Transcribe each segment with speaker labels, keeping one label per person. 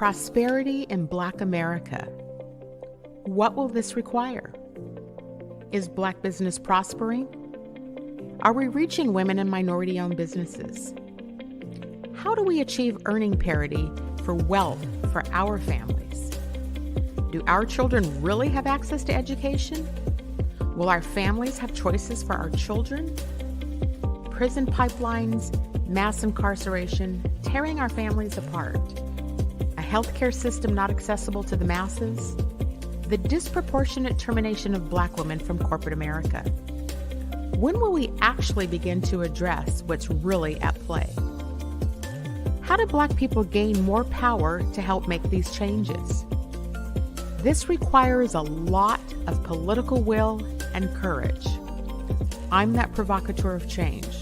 Speaker 1: Prosperity in Black America. What will this require? Is Black business prospering? Are we reaching women and minority-owned businesses? How do we achieve earning parity for wealth for our families? Do our children really have access to education? Will our families have choices for our children? Prison pipelines, mass incarceration, tearing our families apart. A healthcare system not accessible to the masses. The disproportionate termination of Black women from corporate America. When will we actually begin to address what's really at play? How do Black people gain more power to help make these changes? This requires a lot of political will and courage. I'm that provocateur of change.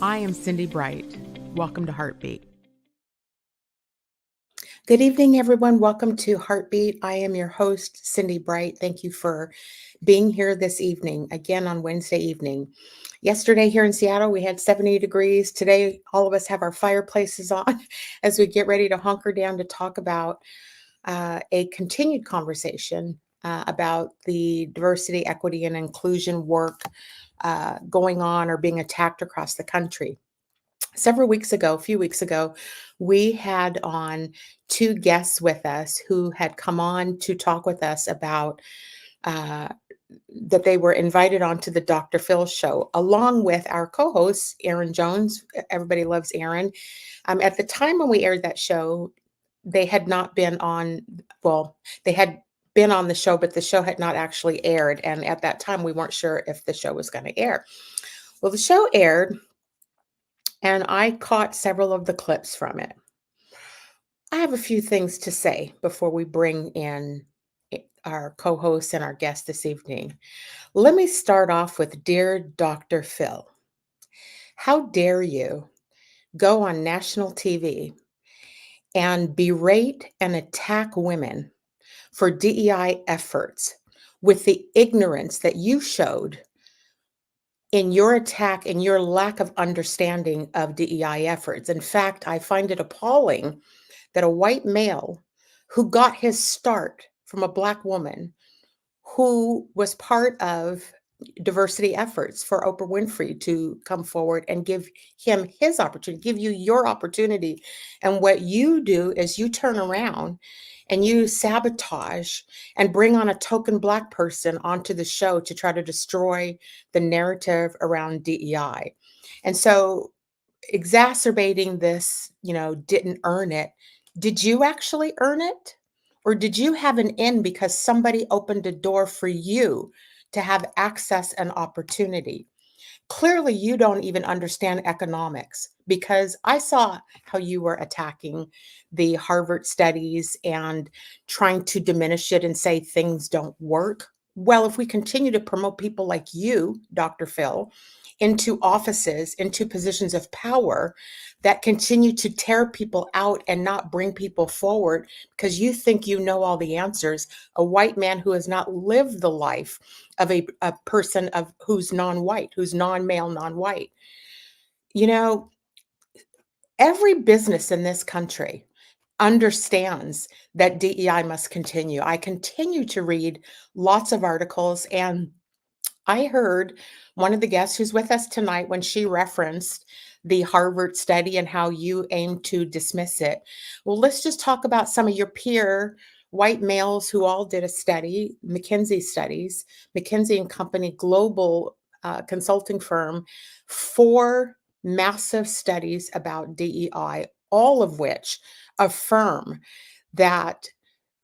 Speaker 1: I am Cindi Bright. Welcome to HeartBeat. Good evening, everyone. Welcome to HeartBeat. I am your host, Cindi Bright. Thank you for being here this evening, again on Wednesday evening. Yesterday here in Seattle, we had 70 degrees. Today, all of us have our fireplaces on as we get ready to hunker down to talk about a continued conversation about the diversity, equity, and inclusion work going on or being attacked across the country. A few weeks ago, we had on two guests with us who had come on to talk with us about that they were invited onto the Dr. Phil show, along with our co-host, Erin Jones. Everybody loves Erin. At the time when we aired that show, they had not been on, they had been on the show, but the show had not actually aired. And at that time, we weren't sure if the show was going to air. Well, the show aired, and I caught several of the clips from it. I have a few things to say before we bring in our co-hosts and our guest this evening. Let me start off with Dear Dr. Phil. How dare you go on national TV and berate and attack women for DEI efforts with the ignorance that you showed in your attack and your lack of understanding of DEI efforts. In fact, I find it appalling that a white male who got his start from a Black woman who was part of diversity efforts for Oprah Winfrey to come forward and give him his opportunity, give you your opportunity. And what you do is you turn around and you sabotage and bring on a token Black person onto the show to try to destroy the narrative around DEI. And so exacerbating this, didn't earn it. Did you actually earn it? Or did you have an in because somebody opened a door for you to have access and opportunity? Clearly, you don't even understand economics, because I saw how you were attacking the Harvard studies and trying to diminish it and say things don't work. Well, if we continue to promote people like you, Dr. Phil, into offices, into positions of power that continue to tear people out and not bring people forward because you think you know all the answers, a white man who has not lived the life of a person who's non-white, who's non-male, non-white. Every business in this country understands that DEI must continue. I continue to read lots of articles, and I heard one of the guests who's with us tonight when she referenced the Harvard study and how you aim to dismiss it. Well, let's just talk about some of your peer white males who all did a study, McKinsey studies, McKinsey and Company, global consulting firm, 4 massive studies about DEI, all of which affirm that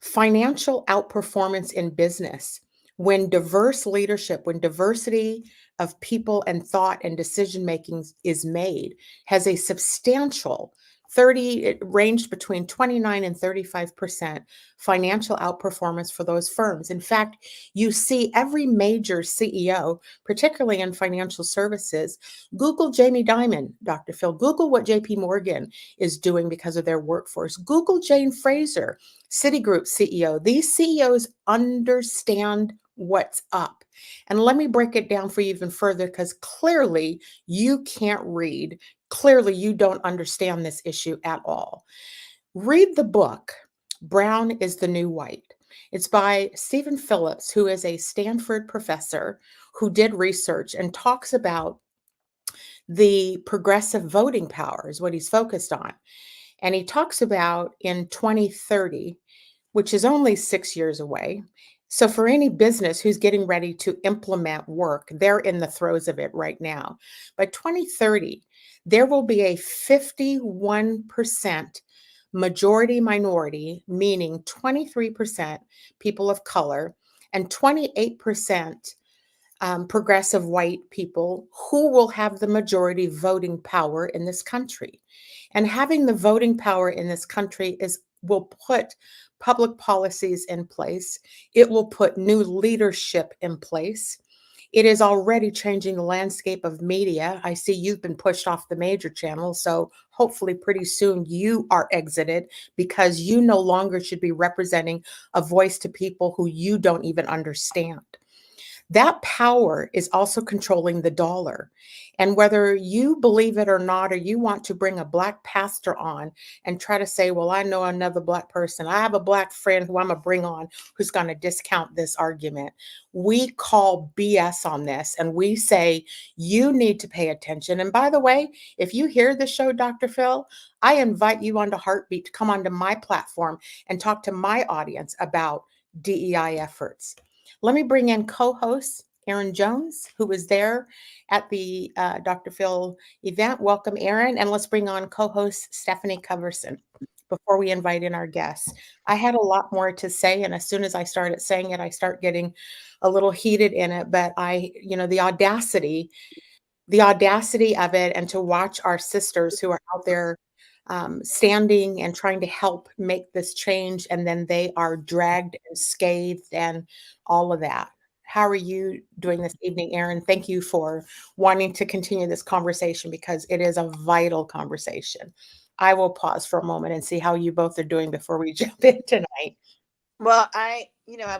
Speaker 1: financial outperformance in business, when diverse leadership, when diversity of people and thought and decision making is made, has a substantial it ranged between 29 and 35% financial outperformance for those firms. In fact, you see every major CEO, particularly in financial services, Google Jamie Dimon, Dr. Phil, Google what JP Morgan is doing because of their workforce, Google Jane Fraser, Citigroup CEO. These CEOs understand what's up. And let me break it down for you even further, because clearly you can't read. Clearly you don't understand this issue at all. Read the book Brown is the New White. It's by Stephen Phillips, who is a Stanford professor who did research and talks about the progressive voting power is what he's focused on. And he talks about in 2030, which is only 6 years away. So, for any business who's getting ready to implement work, they're in the throes of it right now. By 2030, there will be a 51% majority minority, meaning 23% people of color and 28% progressive white people who will have the majority voting power in this country. And having the voting power in this country will put public policies in place. It will put new leadership in place. It is already changing the landscape of media. I see you've been pushed off the major channels, so hopefully pretty soon you are exited because you no longer should be representing a voice to people who you don't even understand. That power is also controlling the dollar. And whether you believe it or not, or you want to bring a Black pastor on and try to say, well, I know another Black person, I have a Black friend who I'm going to bring on who's going to discount this argument. We call BS on this and we say, you need to pay attention. And by the way, if you hear the show, Dr. Phil, I invite you onto HeartBeat to come onto my platform and talk to my audience about DEI efforts. Let me bring in co-host Erin Jones, who was there at the Dr. Phil event. Welcome, Erin. And let's bring on co-host Stefani Coverson before we invite in our guests. I had a lot more to say, and as soon as I started saying it, I start getting a little heated in it. But the audacity of it, and to watch our sisters who are out there standing and trying to help make this change, and then they are dragged and scathed and all of that. How are you doing this evening, Erin? Thank you for wanting to continue this conversation because it is a vital conversation. I will pause for a moment and see how you both are doing before we jump in tonight.
Speaker 2: Well, I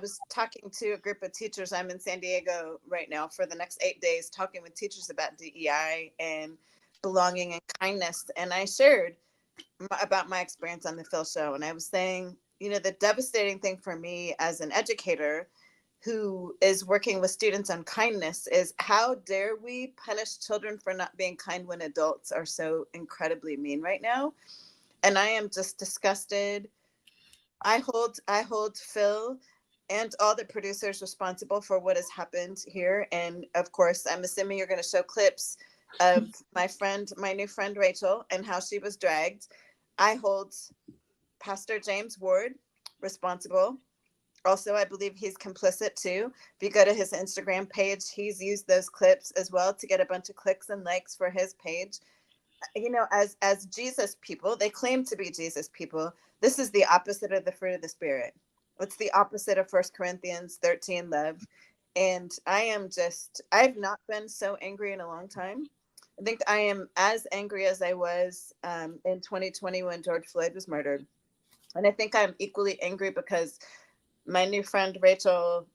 Speaker 2: was talking to a group of teachers. I'm in San Diego right now for the next 8 days, talking with teachers about DEI and belonging and kindness. And I shared about my experience on the Phil show. And I was saying, the devastating thing for me as an educator who is working with students on kindness is how dare we punish children for not being kind when adults are so incredibly mean right now. And I am just disgusted. I hold Phil and all the producers responsible for what has happened here. And of course, I'm assuming you're going to show clips of my new friend Rachel, and how she was dragged. I hold Pastor James Ward responsible. Also, I believe he's complicit too. If you go to his Instagram page, he's used those clips as well to get a bunch of clicks and likes for his page. As Jesus people, they claim to be Jesus people. This is the opposite of the fruit of the Spirit. It's the opposite of 1 Corinthians 13, love. And I've not been so angry in a long time. I think I am as angry as I was in 2020 when George Floyd was murdered. And I think I'm equally angry because my new friend Rachel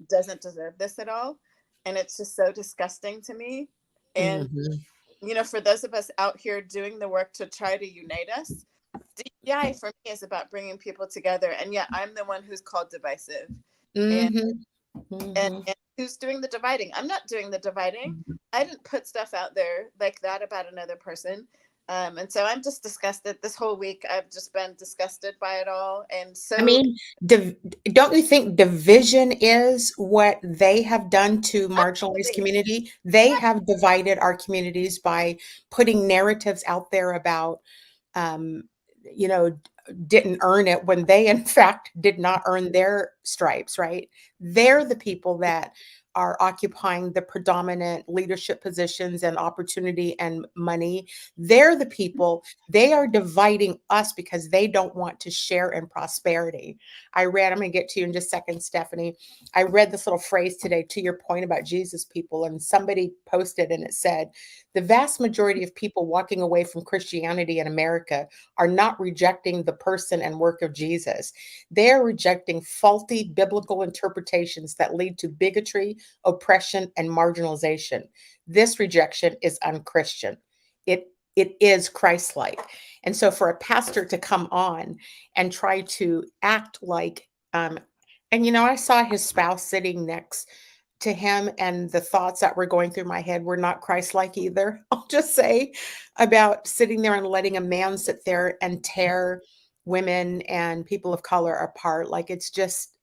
Speaker 2: doesn't deserve this at all. And it's just so disgusting to me. And,
Speaker 1: Mhm.
Speaker 2: for those of us out here doing the work to try to unite us, DEI for me is about bringing people together. And yet I'm the one who's called divisive. And
Speaker 1: Mhm.
Speaker 2: and,
Speaker 1: Mhm.
Speaker 2: and who's doing the dividing? I'm not doing the dividing. I didn't put stuff out there like that about another person. And so I'm just disgusted. This whole week, I've just been disgusted by it all. And
Speaker 1: I
Speaker 2: so,
Speaker 1: mean, don't you think division is what they have done to marginalized
Speaker 2: absolutely.
Speaker 1: community? They have divided our communities by putting narratives out there about, um, you know, didn't earn it when they, in fact, did not earn their stripes, right? They're the people that are occupying the predominant leadership positions and opportunity and money. They're the people, they are dividing us because they don't want to share in prosperity. I'm going to get to you in just a second, Stephanie. I read this little phrase today to your point about Jesus people, and somebody posted and it said, the vast majority of people walking away from Christianity in America are not rejecting the person and work of Jesus. They are rejecting faulty biblical interpretations that lead to bigotry, oppression, and marginalization. This rejection is unchristian. It it is Christ-like. And so for a pastor to come on and try to act like, and I saw his spouse sitting next to him, and the thoughts that were going through my head were not Christ-like either. I'll just say, about sitting there and letting a man sit there and tear women and people of color apart. Like, it's just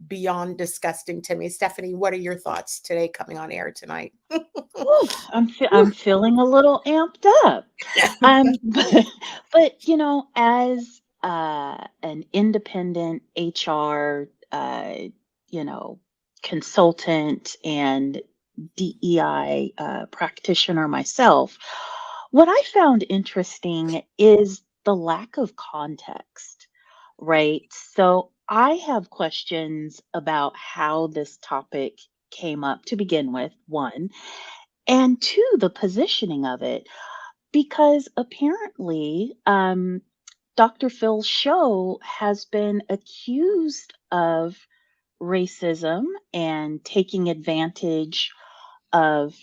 Speaker 1: beyond disgusting to me. Stephanie, what are your thoughts today coming on air tonight?
Speaker 3: Whew, I'm feeling a little amped up. But, as an independent HR, you know, consultant and DEI practitioner myself, what I found interesting is the lack of context, right? So I have questions about how this topic came up to begin with, one, and two, the positioning of it, because apparently Dr. Phil's show has been accused of racism and taking advantage of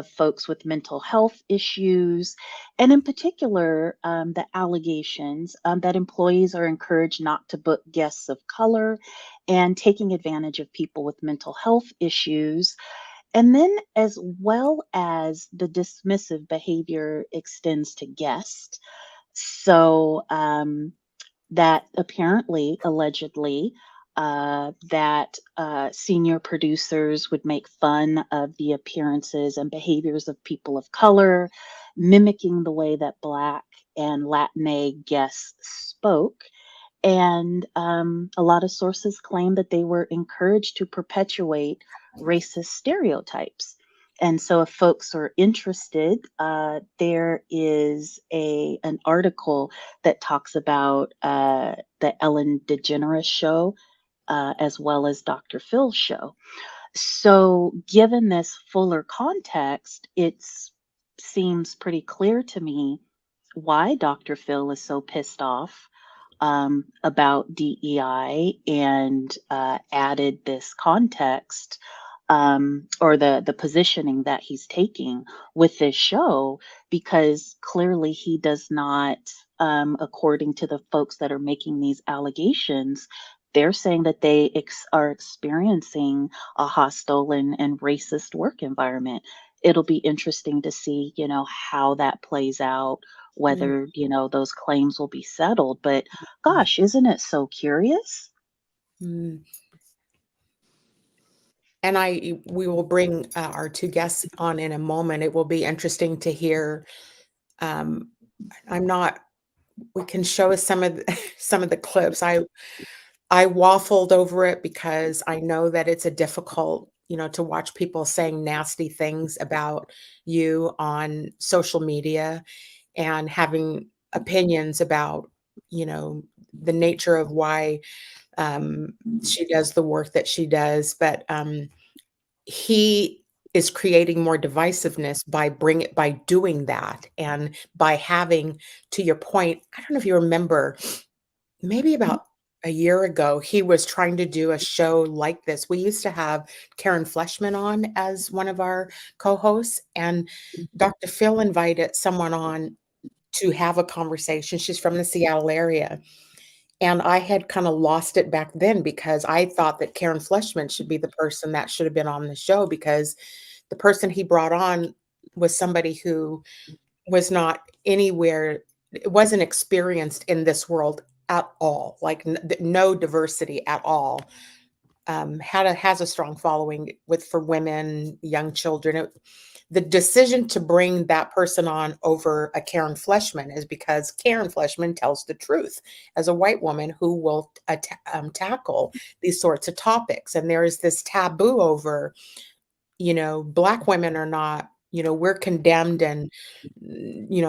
Speaker 3: folks with mental health issues, and in particular, the allegations that employees are encouraged not to book guests of color and taking advantage of people with mental health issues, and then as well as the dismissive behavior extends to guests. So that apparently, allegedly, that senior producers would make fun of the appearances and behaviors of people of color, mimicking the way that Black and Latinx guests spoke. And a lot of sources claim that they were encouraged to perpetuate racist stereotypes. And so, if folks are interested, there is an article that talks about the Ellen DeGeneres show, as well as Dr. Phil's show. So, given this fuller context, it seems pretty clear to me why Dr. Phil is so pissed off about DEI and added this context, or the positioning that he's taking with this show, because clearly he does not, according to the folks that are making these allegations, they're saying that they are experiencing a hostile and racist work environment. It'll be interesting to see, how that plays out,
Speaker 1: Mm,
Speaker 3: whether, those claims will be settled. But gosh, isn't it so curious?
Speaker 1: mm. And we will bring our two guests on in a moment. It will be interesting to hear. Um, I'm not. We can show us some of some of the clips. I waffled over it because I know that it's a difficult, to watch people saying nasty things about you on social media and having opinions about, the nature of why she does the work that she does. But he is creating more divisiveness by doing that, and by having, to your point, I don't know if you remember, maybe about a year ago, he was trying to do a show like this. We used to have Karen Fleshman on as one of our co-hosts, and Dr. Phil invited someone on to have a conversation. She's from the Seattle area. And I had kind of lost it back then because I thought that Karen Fleshman should be the person that should have been on the show, because the person he brought on was somebody who was not anywhere, wasn't experienced in this world at all, like no diversity at all. Has a strong following for women, young children. The decision to bring that person on over a Karen Fleshman is because Karen Fleshman tells the truth as a white woman who will tackle these sorts of topics. And there is this taboo over, Black women are not, we're condemned and,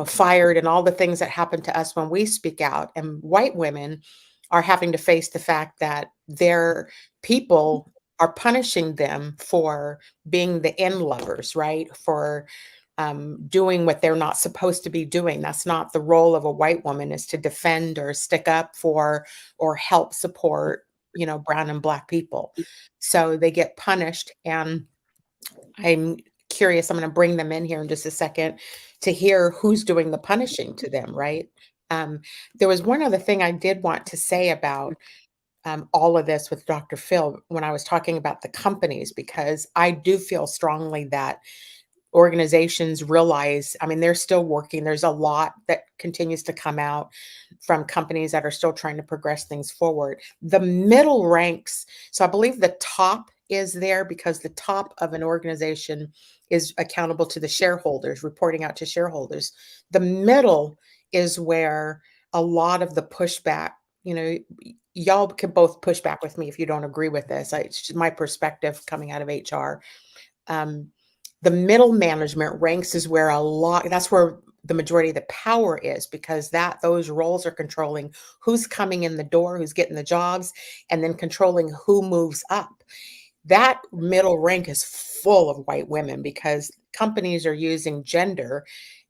Speaker 1: fired, and all the things that happen to us when we speak out. And white women are having to face the fact that their people are punishing them for being the end lovers, right? For doing what they're not supposed to be doing. That's not the role of a white woman, is to defend or stick up for or help support, brown and Black people. So they get punished. And I'm curious. I'm going to bring them in here in just a second to hear who's doing the punishing to them, right? There was one other thing I did want to say about all of this with Dr. Phil when I was talking about the companies, because I do feel strongly that organizations realize, I mean, they're still working. There's a lot that continues to come out from companies that are still trying to progress things forward. The middle ranks, so I believe the top is there because the top of an organization is accountable to the shareholders, reporting out to shareholders. The middle is where a lot of the pushback, y'all can both push back with me if you don't agree with this. It's just my perspective coming out of HR. The middle management ranks is where that's where the majority of the power is, because those roles are controlling who's coming in the door, who's getting the jobs, and then controlling who moves up. That middle rank is full of white women because companies are using gender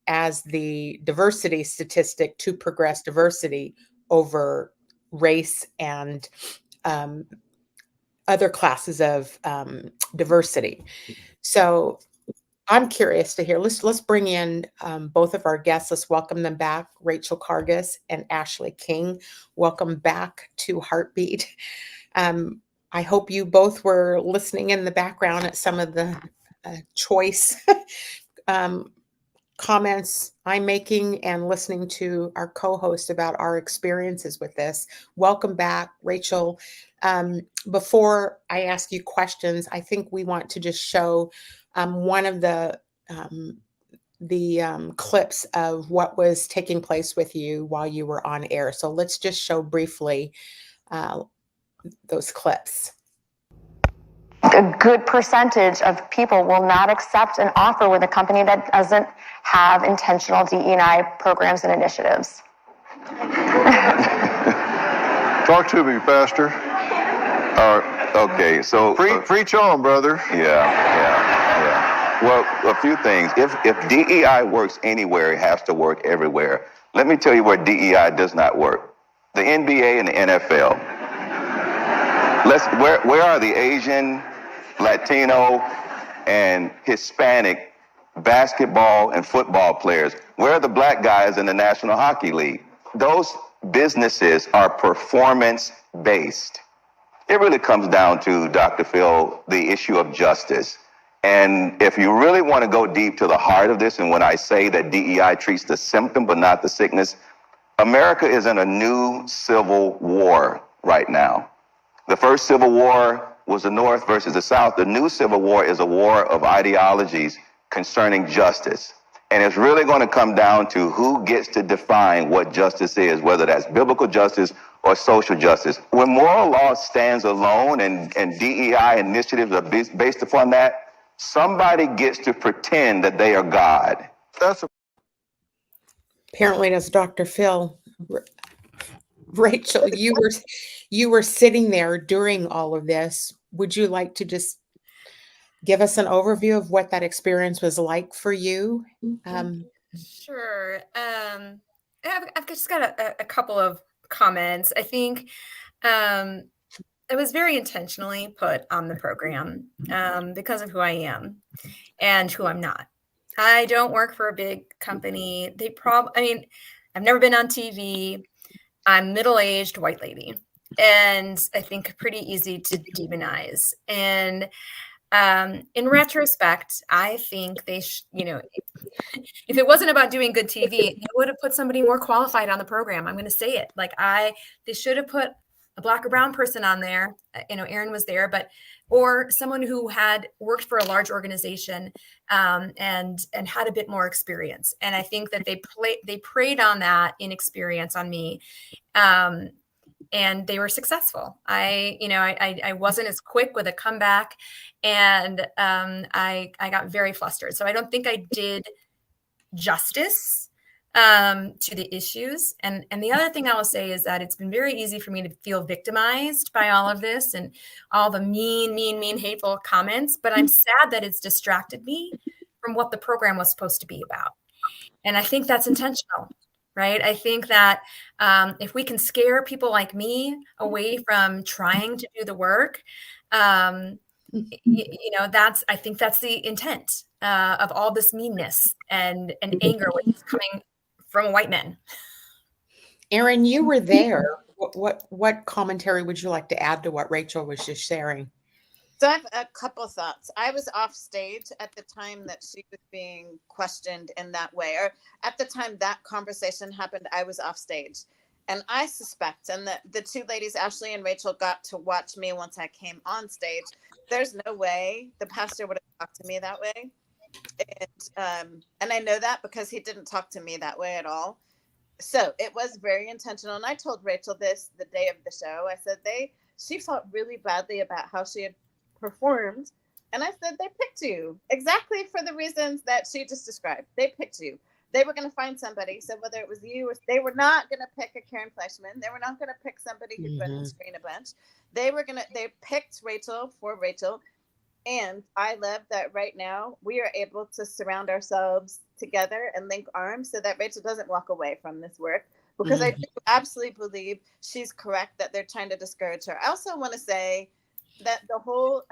Speaker 1: as the diversity statistic to progress diversity over race and other classes of diversity. So I'm curious to hear. Let's bring in both of our guests. Let's welcome them back, Rachel Kargas and Ashley King. Welcome back to HeartBeat. I hope you both were listening in the background at some of the choice comments I'm making and listening to our co-host about our experiences with this. Welcome back, Rachel. Before I ask you questions, I think we want to just show one of the clips of what was taking place with you while you were on air. So let's just show briefly those clips.
Speaker 4: A good percentage of people will not accept an offer with a company that doesn't have intentional DE&I programs and initiatives.
Speaker 5: Talk to me, Pastor.
Speaker 6: Okay, so
Speaker 5: Preach on, brother.
Speaker 6: Yeah. Well, a few things. If DEI works anywhere, it has to work everywhere. Let me tell you where DEI does not work. The NBA and the NFL. Where are the Asian, Latino, and Hispanic basketball and football players? Where are the black guys in the National Hockey League? Those businesses are performance-based. It really comes down to, Dr. Phil, the issue of justice. And if you really want to go deep to the heart of this, and when I say that DEI treats the symptom but not the sickness, America is in a new civil war right now. The first civil war was the North versus the South. The new civil war is a war of ideologies concerning justice. And it's really going to come down to who gets to define what justice is, whether that's biblical justice or social justice. When moral law stands alone and DEI initiatives are based upon that, somebody gets to pretend that they are God.
Speaker 1: Apparently, that's Dr. Phil. Rachel, you were sitting there during all of this. Would you like to just give us an overview of what that experience was like for you?
Speaker 7: Sure. I've just got a couple of comments. I think it was very intentionally put on the program because of who I am and who I'm not. I don't work for a big company. I've never been on TV. I'm middle-aged white lady, and I think pretty easy to demonize. And in retrospect, I think they, if it wasn't about doing good TV, they would have put somebody more qualified on the program. I'm going to say it. They should have put a black or brown person on there. Erin was there, or someone who had worked for a large organization and had a bit more experience. And I think that they preyed on that inexperience on me. And they were successful. I wasn't as quick with a comeback, and I got very flustered. So I don't think I did justice to the issues. And the other thing I will say is that it's been very easy for me to feel victimized by all of this and all the mean, hateful comments. But I'm sad that it's distracted me from what the program was supposed to be about. And I think that's intentional. Right. I think that if we can scare people like me away from trying to do the work, I think that's the intent. of all this meanness and anger, which is coming from white men.
Speaker 1: Erin, you were there. What commentary would you like to add to what Rachel was just sharing?
Speaker 2: So I have a couple thoughts. I was off stage at the time that she was being questioned in that way, or at the time that conversation happened, I was off stage. And I suspect, and the two ladies, Ashley and Rachel, got to watch me once I came on stage. There's no way the pastor would have talked to me that way. And I know that because he didn't talk to me that way at all. So it was very intentional. And I told Rachel this the day of the show. I said she felt really badly about how she had performed. And I said, they picked you exactly for the reasons that she just described. They picked you. They were going to find somebody. So whether it was you, or they were not going to pick a Karen Fleischman. They were not going to pick somebody who'd been on screen a bunch. They picked Rachel for Rachel. And I love that right now we are able to surround ourselves together and link arms so that Rachel doesn't walk away from this work, because I do absolutely believe she's correct that they're trying to discourage her. I also want to say that the whole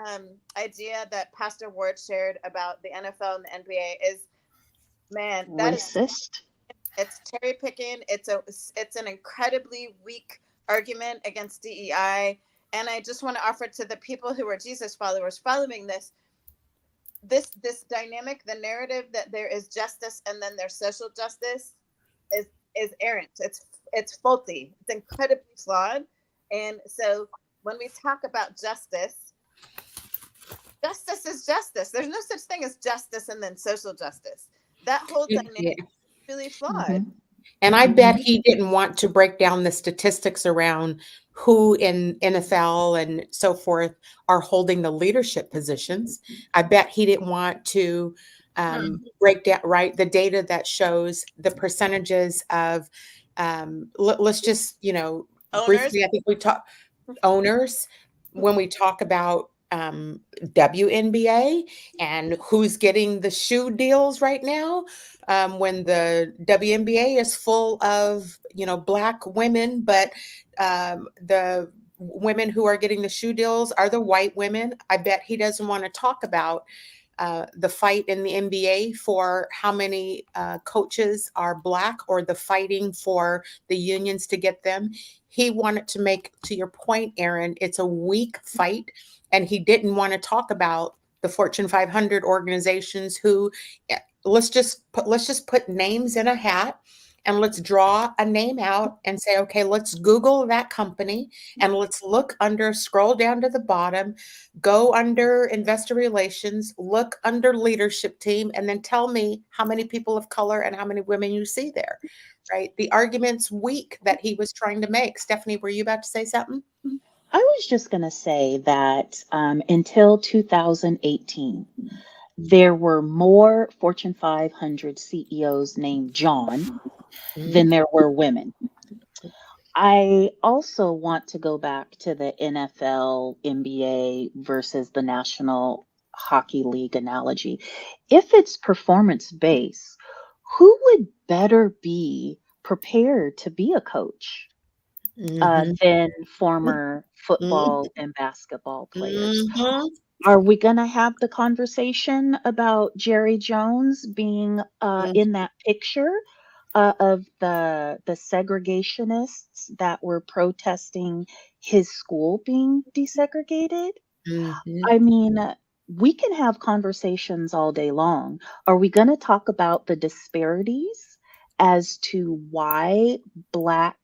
Speaker 2: idea that Pastor Ward shared about the NFL and the NBA is, man, that
Speaker 3: racist.
Speaker 2: It's cherry picking. It's an incredibly weak argument against DEI. And I just want to offer to the people who are Jesus followers following this dynamic, the narrative that there is justice and then there's social justice is errant. It's faulty. It's incredibly flawed. And so when we talk about justice is justice. There's no such thing as justice and then social justice. That whole dynamic is really flawed.
Speaker 1: And I bet he didn't want to break down the statistics around who in NFL and so forth are holding the leadership positions. I bet he didn't want to break down, right, the data that shows the percentages of, let's just,
Speaker 2: Owners.
Speaker 1: Briefly, I think we talk owners when we talk about WNBA and who's getting the shoe deals right now, when the WNBA is full of Black women, but the women who are getting the shoe deals are the white women. I bet he doesn't want to talk about the fight in the NBA for how many coaches are Black, or the fighting for the unions to get them. He wanted to make, to your point, Erin, it's a weak fight. And he didn't want to talk about the Fortune 500 organizations who, let's just put names in a hat and let's draw a name out and say, okay, let's Google that company and let's scroll down to the bottom, go under investor relations, look under leadership team, and then tell me how many people of color and how many women you see there, right? The argument's weak that he was trying to make. Stephanie, were you about to say something?
Speaker 3: I was just going to say that until 2018, there were more Fortune 500 CEOs named John than there were women. I also want to go back to the NFL, NBA versus the National Hockey League analogy. If it's performance-based, who would better be prepared to be a coach than former football and basketball players? Are we going to have the conversation about Jerry Jones being in that picture of the segregationists that were protesting his school being desegregated? I mean, we can have conversations all day long. Are we going to talk about the disparities as to why Black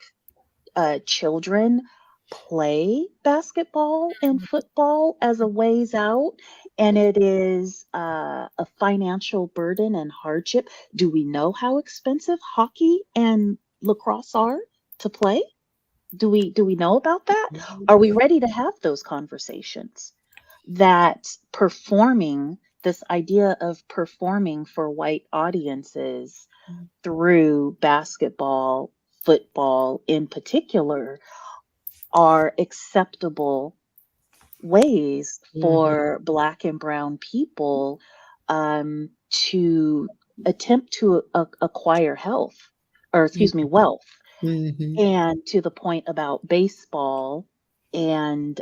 Speaker 3: children play basketball and football as a ways out, and it is a financial burden and hardship? Do we know how expensive hockey and lacrosse are to play? Do we know about that? Are we ready to have those conversations? That this idea of performing for white audiences through basketball, football in particular, are acceptable ways for Black and brown people to attempt to acquire wealth. And to the point about baseball and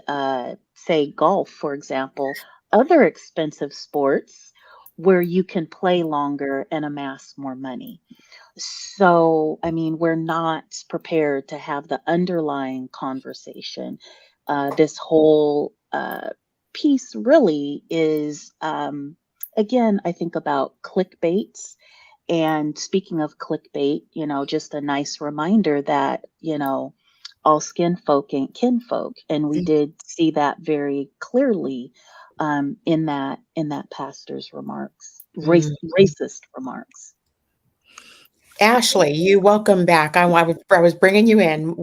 Speaker 3: say golf, for example, other expensive sports where you can play longer and amass more money. So, I mean, we're not prepared to have the underlying conversation. This whole piece really is, again, I think about clickbaits. And speaking of clickbait, just a nice reminder that, all skin folk ain't kinfolk. And we did see that very clearly in that pastor's remarks, racist remarks.
Speaker 1: Ashley, you welcome back. I was bringing you in.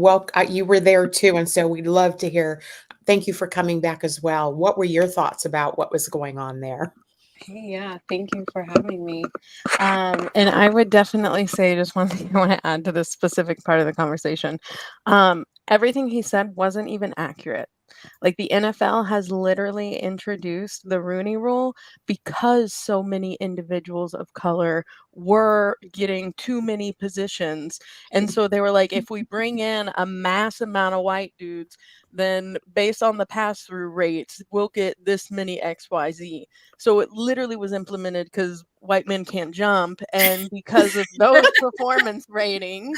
Speaker 1: You were there too, and so we'd love to hear. Thank you for coming back as well. What were your thoughts about what was going on there?
Speaker 8: Hey, yeah, thank you for having me. And I would definitely say just one thing I want to add to this specific part of the conversation. Everything he said wasn't even accurate. Like the NFL has literally introduced the Rooney Rule because so many individuals of color were getting too many positions. And so they were like, if we bring in a mass amount of white dudes, then based on the pass-through rates, we'll get this many XYZ. So it literally was implemented because white men can't jump. And because of those performance ratings,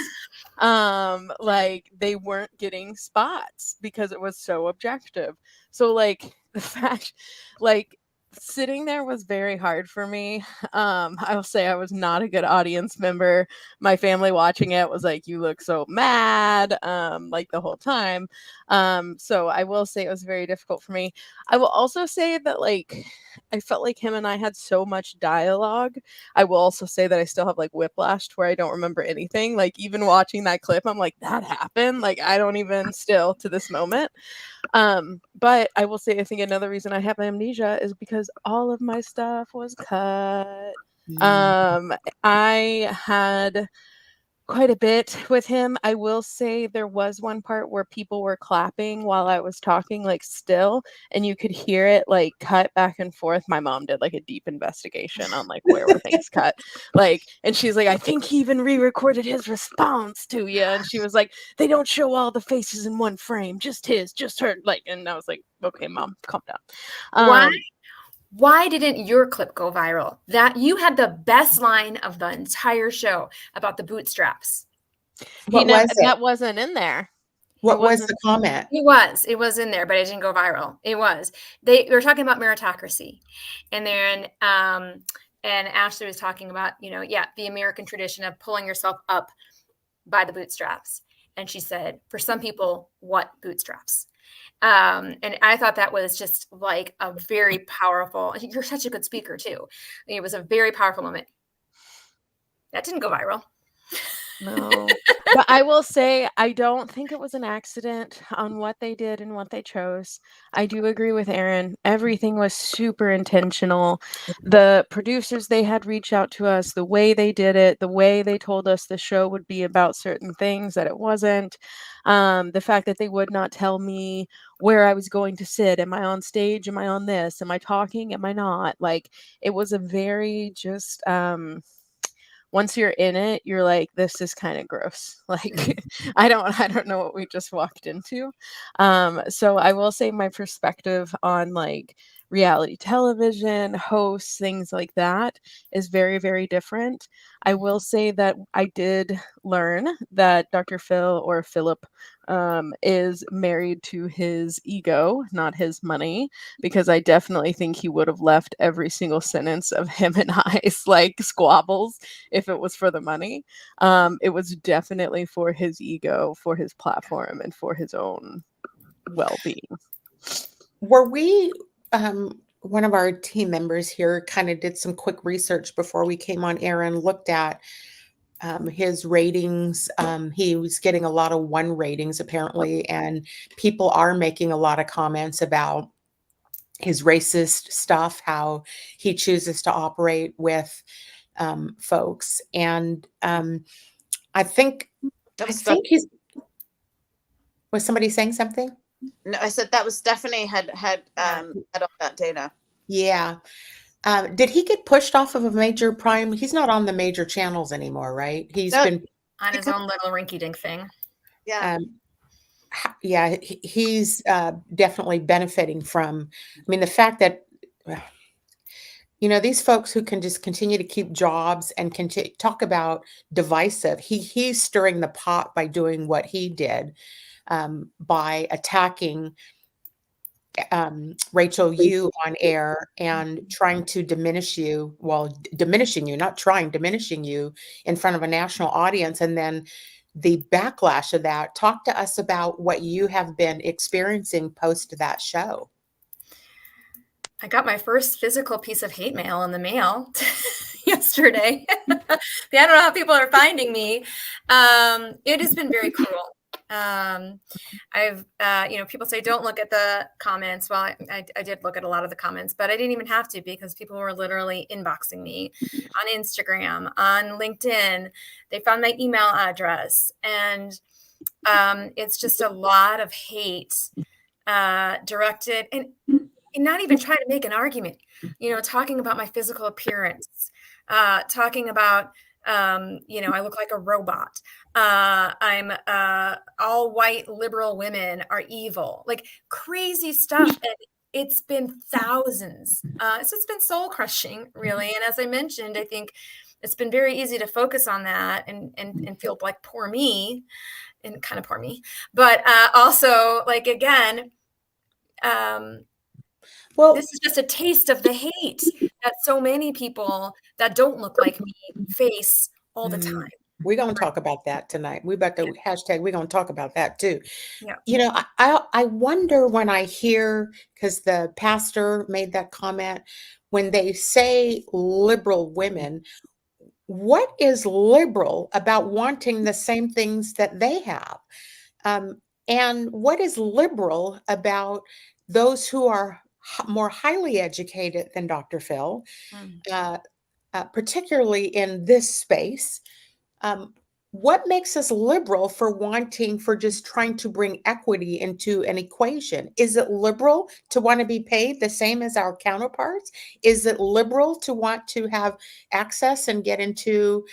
Speaker 8: like they weren't getting spots because it was so objective. So like the fact, like sitting there was very hard for me. I will say I was not a good audience member. My family watching it was like, you look so mad, like the whole time. So I will say it was very difficult for me. I will also say that like I felt like him and I had so much dialogue. I will also say that I still have like whiplash to where I don't remember anything. Like even watching that clip, I'm like, that happened. Like I don't even still to this moment. But I will say I think another reason I have amnesia is because all of my stuff was cut. I had quite a bit with him. I will say there was one part where people were clapping while I was talking, like still, and you could hear it like cut back and forth. My mom did like a deep investigation on like where were things cut. Like, and she's like, I think he even re-recorded his response to you. And she was like, they don't show all the faces in one frame, just his, just her. Like, and I was like, okay, mom, calm down.
Speaker 7: Why didn't your clip go viral? That you had the best line of the entire show about the bootstraps.
Speaker 8: That wasn't in there.
Speaker 1: What was the comment?
Speaker 7: It was in there, but it didn't go viral. It was. They were talking about meritocracy. And then and Ashley was talking about, the American tradition of pulling yourself up by the bootstraps. And she said, for some people, what bootstraps? And I thought that was just like a very powerful, you're such a good speaker too. It was a very powerful moment. That didn't go viral.
Speaker 8: No, but I will say I don't think it was an accident on what they did and what they chose. I do agree with Erin. Everything was super intentional. The producers, they had reached out to us, the way they did it, the way they told us the show would be about certain things that it wasn't. The fact that they would not tell me where I was going to sit. Am I on stage? Am I on this? Am I talking? Am I not? Like it was a very just once you're in it, you're like, this is kind of gross. Like, I don't know what we just walked into. So I will say my perspective on like reality television, hosts, things like that is very, very different. I will say that I did learn that Dr. Phil or Philip is married to his ego, not his money, because I definitely think he would have left every single sentence of him and I's like squabbles if it was for the money. It was definitely for his ego, for his platform, and for his own well-being.
Speaker 1: Were we, one of our team members here kind of did some quick research before we came on air and looked at his ratings. He was getting a lot of 1 ratings apparently, and people are making a lot of comments about his racist stuff, how he chooses to operate with folks. And I think he's, was somebody saying something?
Speaker 2: No, I said that was Stefani had all that data.
Speaker 1: Yeah. Did he get pushed off of a major prime? He's not on the major channels anymore, right? He's been
Speaker 7: on his own little rinky-dink thing.
Speaker 2: Yeah.
Speaker 1: Yeah, he's definitely benefiting from, I mean, the fact that You know, these folks who can just continue to keep jobs and talk about divisive. He's stirring the pot by doing what he did, by attacking Rachel, you on air and trying to diminish you, diminishing you, not trying, diminishing you in front of a national audience. And then the backlash of that. Talk to us about what you have been experiencing post that show.
Speaker 7: I got my first physical piece of hate mail in the mail yesterday. I don't know how people are finding me. It has been very cruel. I've, people say, don't look at the comments. Well, I did look at a lot of the comments, but I didn't even have to, because people were literally inboxing me on Instagram, on LinkedIn. They found my email address, and it's just a lot of hate directed, and not even trying to make an argument, talking about my physical appearance, talking about, I look like a robot. I'm all white liberal women are evil, like crazy stuff. And it's been thousands. So it's been soul crushing, really. And as I mentioned, I think it's been very easy to focus on that and feel like poor me, and kind of poor me, but also, like, again, well, this is just a taste of the hate that so many people that don't look like me face all the time.
Speaker 1: We're going to talk about that tonight. We about the hashtag. We're going to talk about that too.
Speaker 7: Yeah.
Speaker 1: I wonder when I hear, because the pastor made that comment, when they say liberal women, what is liberal about wanting the same things that they have? And what is liberal about those who are more highly educated than Dr. Phil, particularly in this space? What makes us liberal for just trying to bring equity into an equation? Is it liberal to want to be paid the same as our counterparts? Is it liberal to want to have access and get into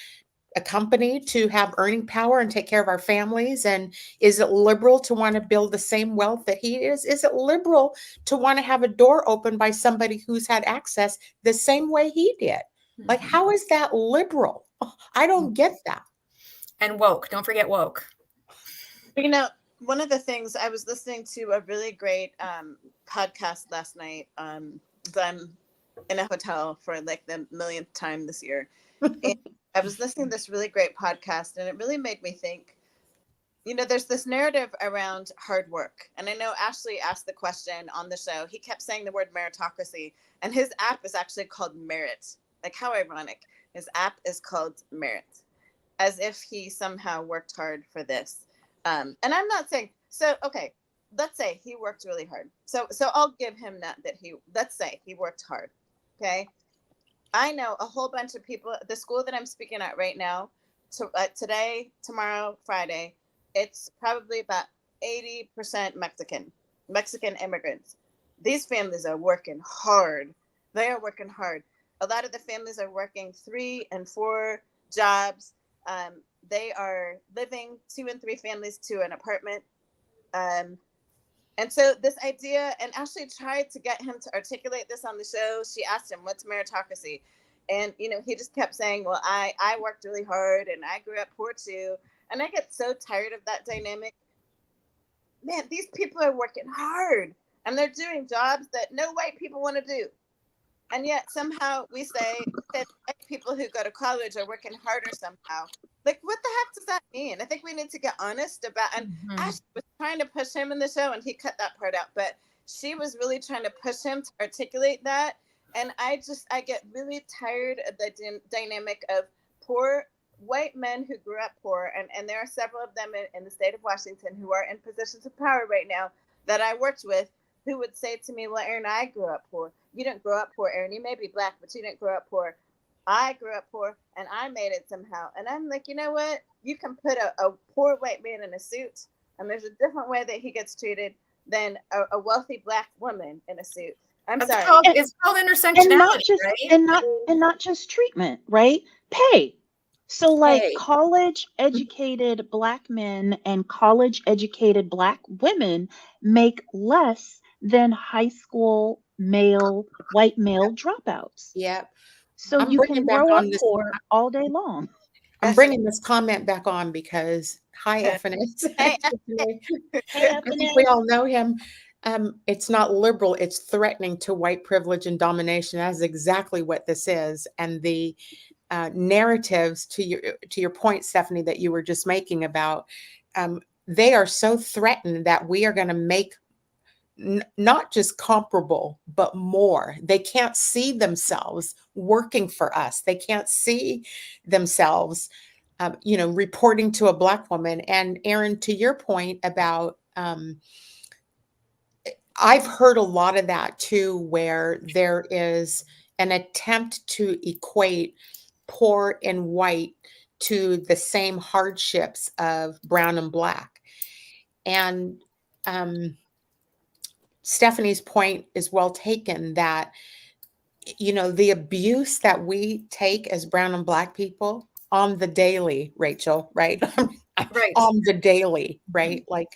Speaker 1: a company to have earning power and take care of our families? And is it liberal to want to build the same wealth that he is? Is it liberal to want to have a door opened by somebody who's had access the same way he did? Like, how is that liberal? I don't get that.
Speaker 7: And woke. Don't forget woke.
Speaker 2: One of the things, I was listening to a really great podcast last night. I'm in a hotel for like the millionth time this year. And I was listening to this really great podcast, and it really made me think, there's this narrative around hard work. And I know Ashley asked the question on the show. He kept saying the word meritocracy, and his app is actually called Merit. Like, how ironic. His app is called Merit, as if he somehow worked hard for this. And I'm not saying, so, okay, let's say he worked really hard. So I'll give him that let's say he worked hard, okay? I know a whole bunch of people, the school that I'm speaking at right now, today, tomorrow, Friday, it's probably about 80% Mexican immigrants. These families are working hard. They are working hard. A lot of the families are working 3 and 4 jobs. They are living 2 and 3 families to an apartment. And so this idea, and Ashley tried to get him to articulate this on the show. She asked him, what's meritocracy? And, he just kept saying, well, I worked really hard and I grew up poor too. And I get so tired of that dynamic. Man, these people are working hard and they're doing jobs that no white people want to do. And yet somehow we say that white people who go to college are working harder somehow. Like, what the heck does that mean? I think we need to get honest about, and Ashley was trying to push him in the show and he cut that part out, but she was really trying to push him to articulate that. And I get really tired of the dynamic of poor white men who grew up poor. And there are several of them in the state of Washington who are in positions of power right now that I worked with, who would say to me, well, Erin, I grew up poor. You didn't grow up poor, Erin. You may be Black, but you didn't grow up poor. I grew up poor and I made it somehow. And I'm like, you know what? You can put a poor white man in a suit, and there's a different way that he gets treated than a wealthy Black woman in a suit.
Speaker 7: It's called intersectionality, right?
Speaker 3: And not just treatment, right? Pay. So like college educated Black men and college educated Black women make less than high school white male dropouts.
Speaker 1: Yep.
Speaker 3: So
Speaker 1: I'm
Speaker 3: you can
Speaker 1: bringing back
Speaker 3: grow up
Speaker 1: on this.
Speaker 3: poor all day long.
Speaker 1: I'm bringing this comment back on because hi, FNS.
Speaker 2: Hey,
Speaker 3: Hey,
Speaker 1: I think we all know him. It's not liberal, it's threatening to white privilege and domination. That is exactly what this is. And the narratives, to your point, Stephanie, that you were just making about, they are so threatened that we are going to make not just comparable, but more. They can't see themselves working for us. They can't see themselves, reporting to a Black woman. And Erin, to your point about, I've heard a lot of that too, where there is an attempt to equate poor and white to the same hardships of brown and Black. And Stephanie's point is well taken that, the abuse that we take as brown and Black people on the daily, Rachel, right?
Speaker 7: Right.
Speaker 1: On the daily, right? Like,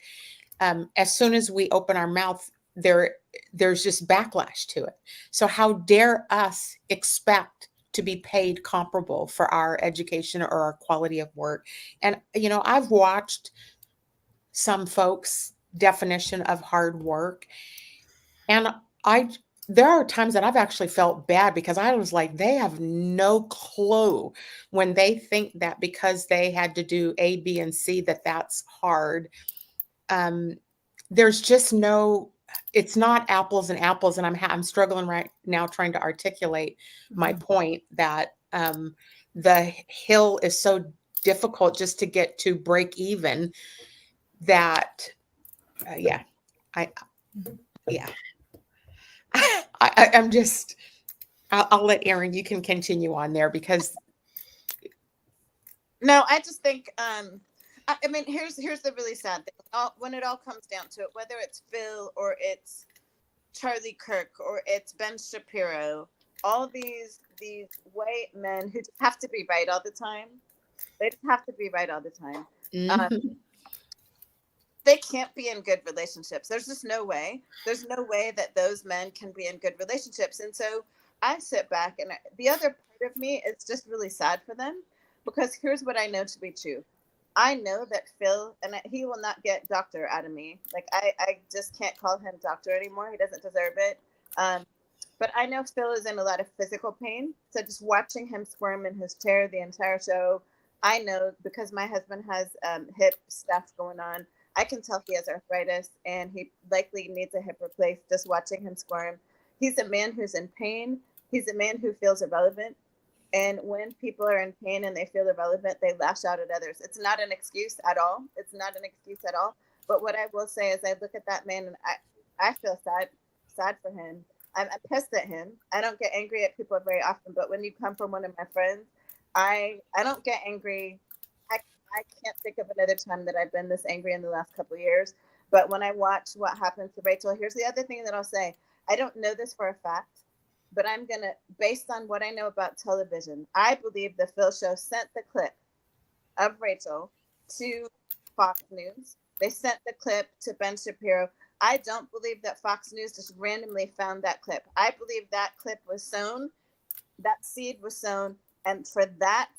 Speaker 1: as soon as we open our mouth, there's just backlash to it. So how dare us expect to be paid comparable for our education or our quality of work? And, I've watched some folks' definition of hard work, and there are times that I've actually felt bad because I was like, they have no clue when they think that because they had to do A, B, and C, that's hard. There's just it's not apples and apples. And I'm struggling right now trying to articulate my point that the hill is so difficult just to get to break even that, I'm just, I'll let Erin, you can continue on there because.
Speaker 2: No, I just think, I mean, here's the really sad thing. When it all comes down to it, whether it's Phil or it's Charlie Kirk or it's Ben Shapiro, all these white men who just have to be right all the time. They just have to be right all the time. They can't be in good relationships. There's just no way. There's no way that those men can be in good relationships. And so I sit back, and the other part of me is just really sad for them, because here's what I know to be true. I know that Phil, and he will not get doctor out of me. Like, I just can't call him doctor anymore. He doesn't deserve it. But I know Phil is in a lot of physical pain. So just watching him squirm in his chair the entire show, I know, because my husband has hip stuff going on, I can tell he has arthritis and he likely needs a hip replaced just watching him squirm. He's a man who's in pain. He's a man who feels irrelevant. And when people are in pain and they feel irrelevant, they lash out at others. It's not an excuse at all. It's not an excuse at all. But what I will say is I look at that man and I feel sad for him. I'm pissed at him. I don't get angry at people very often, but when you come from one of my friends, I don't get angry. I can't think of another time that I've been this angry in the last couple of years. But when I watch what happened to Rachel, here's the other thing that I'll say. I don't know this for a fact, but I'm going to, based on what I know about television, I believe the Phil Show sent the clip of Rachel to Fox News. They sent the clip to Ben Shapiro. I don't believe that Fox News just randomly found that clip. I believe that clip was sown, that seed was sown, and for that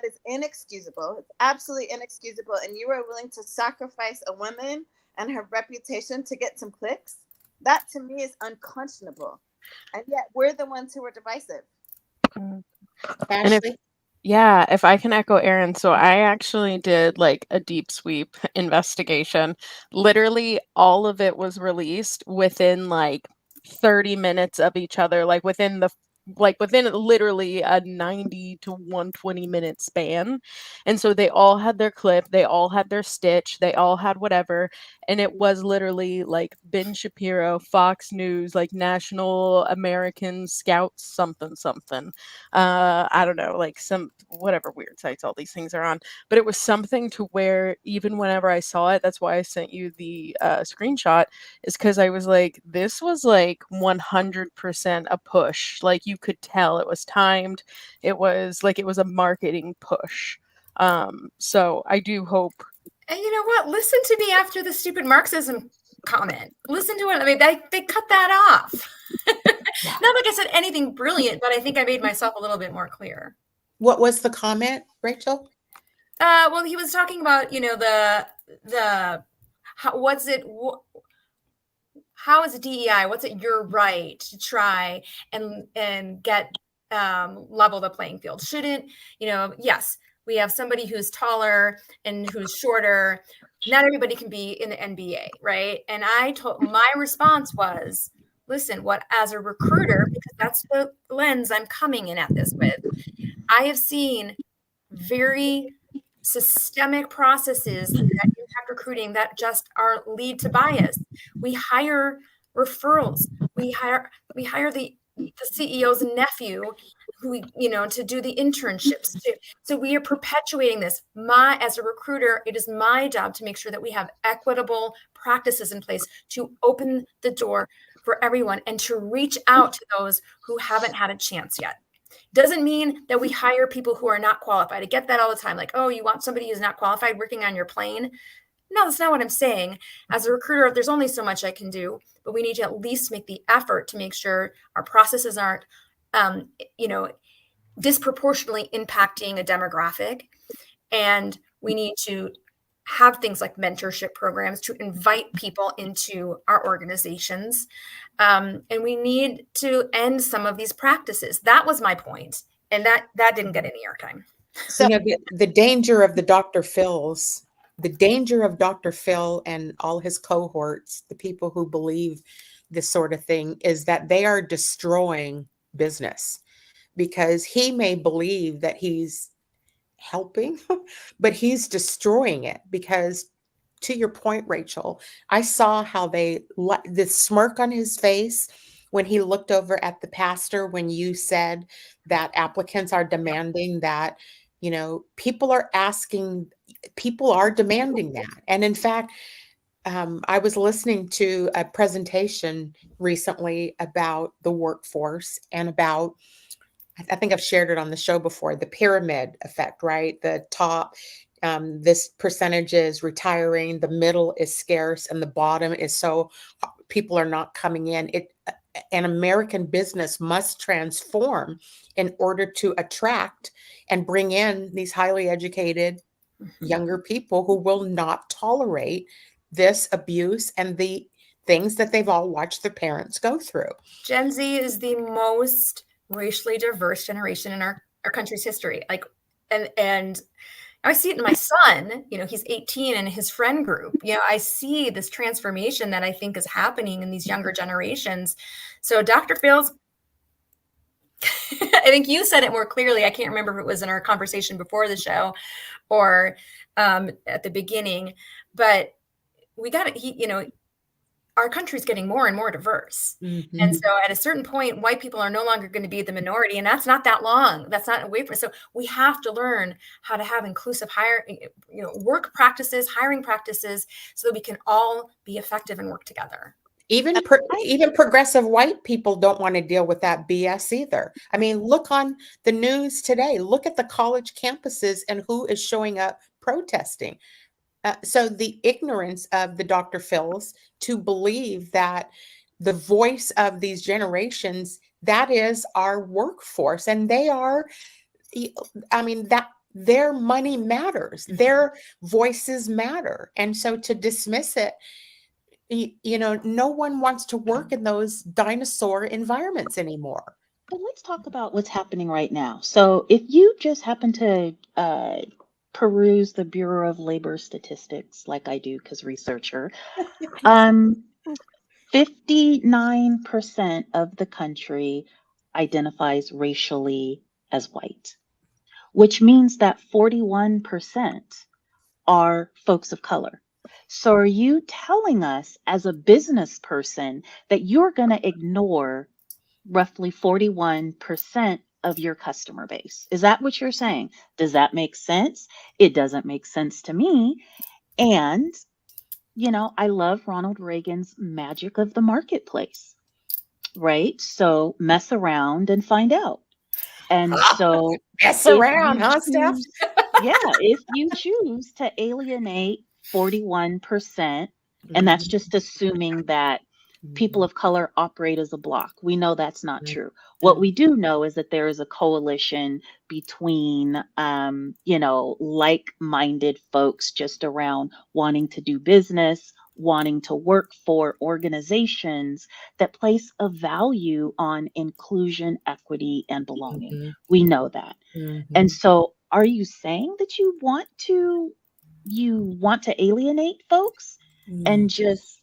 Speaker 2: is inexcusable. It's absolutely inexcusable. And you are willing to sacrifice a woman and her reputation to get some clicks? That to me is unconscionable. And yet we're the ones who are divisive.
Speaker 1: Ashley?
Speaker 8: If I can echo Erin, so I actually did like a deep sweep investigation. Literally all of it was released within like 30 minutes of each other, like within literally a 90 to 120 minute span. And so they all had their clip, they all had their stitch, they all had whatever. And it was literally like Ben Shapiro, Fox News, like National American Scouts, something. I don't know, like some whatever weird sites all these things are on. But it was something to where even whenever I saw it, that's why I sent you the screenshot, is because I was like, this was like 100% a push. Like you could tell it was timed. It was a marketing push. So I do hope.
Speaker 7: And you know what? Listen to me after the stupid Marxism comment. Listen to it. I mean, they cut that off. Not like I said anything brilliant, but I think I made myself a little bit more clear.
Speaker 1: What was the comment, Rachel?
Speaker 7: Well, he was talking about, how is DEI? What's it your right to try and get level the playing field? Shouldn't, yes, we have somebody who's taller and who's shorter. Not everybody can be in the NBA, right? And my response was, listen, as a recruiter, because that's the lens I'm coming in at this with, I have seen very systemic processes that impact recruiting that just lead to bias. We hire referrals. We hire the CEO's nephew who, to do the internships. So we are perpetuating this. As a recruiter, it is my job to make sure that we have equitable practices in place to open the door for everyone and to reach out to those who haven't had a chance yet. Doesn't mean that we hire people who are not qualified. I get that all the time. Like, oh, you want somebody who's not qualified working on your plane? No, that's not what I'm saying. As a recruiter, there's only so much I can do, but we need to at least make the effort to make sure our processes aren't, disproportionately impacting a demographic. And we need to have things like mentorship programs to invite people into our organizations. And we need to end some of these practices. That was my point. And that didn't get any airtime.
Speaker 1: So the danger of Dr. Phil and all his cohorts, the people who believe this sort of thing, is that they are destroying business, because he may believe that he's helping, but he's destroying it. Because to your point, Rachel, I saw how the smirk on his face when he looked over at the pastor, when you said that applicants are demanding that, people are demanding that. And in fact, I was listening to a presentation recently about the workforce and about, I think I've shared it on the show before, the pyramid effect, right? The top, this percentage is retiring, the middle is scarce, and the bottom is so people are not coming in. An American business must transform in order to attract and bring in these highly educated younger people who will not tolerate this abuse and the things that they've all watched their parents go through.
Speaker 7: Gen Z is the most racially diverse generation in our country's history. And I see it in my son, he's 18, and his friend group, I see this transformation that I think is happening in these younger generations. So Dr. Phil's, I think you said it more clearly. I can't remember if it was in our conversation before the show or at the beginning, but we got it. Our country's getting more and more diverse. Mm-hmm. And so at a certain point, white people are no longer going to be the minority. And that's not that long. That's not away from. So we have to learn how to have inclusive work practices, hiring practices, so that we can all be effective and work together.
Speaker 1: Even progressive white people don't want to deal with that BS either. I mean, look on the news today. Look at the college campuses and who is showing up protesting. So the ignorance of the Dr. Phils to believe that the voice of these generations, that is our workforce, and they are, that their money matters, their voices matter. And so to dismiss it, no one wants to work in those dinosaur environments anymore.
Speaker 3: But let's talk about what's happening right now. So if you just happen to peruse the Bureau of Labor Statistics, like I do, because researcher, 59% of the country identifies racially as white, which means that 41% are folks of color. So are you telling us as a business person that you're going to ignore roughly 41% of your customer base? Is that what you're saying? Does that make sense? It doesn't make sense to me. And, I love Ronald Reagan's magic of the marketplace, right? So mess around and find out. And so
Speaker 1: mess around, huh, Steph?
Speaker 3: Yeah, if you choose to alienate 41% And that's just assuming that people of color operate as a block. We know that's not true. What we do know is that there is a coalition between, like-minded folks just around wanting to do business, wanting to work for organizations that place a value on inclusion, equity, and belonging. We know that. And so are you saying that you want to alienate folks and just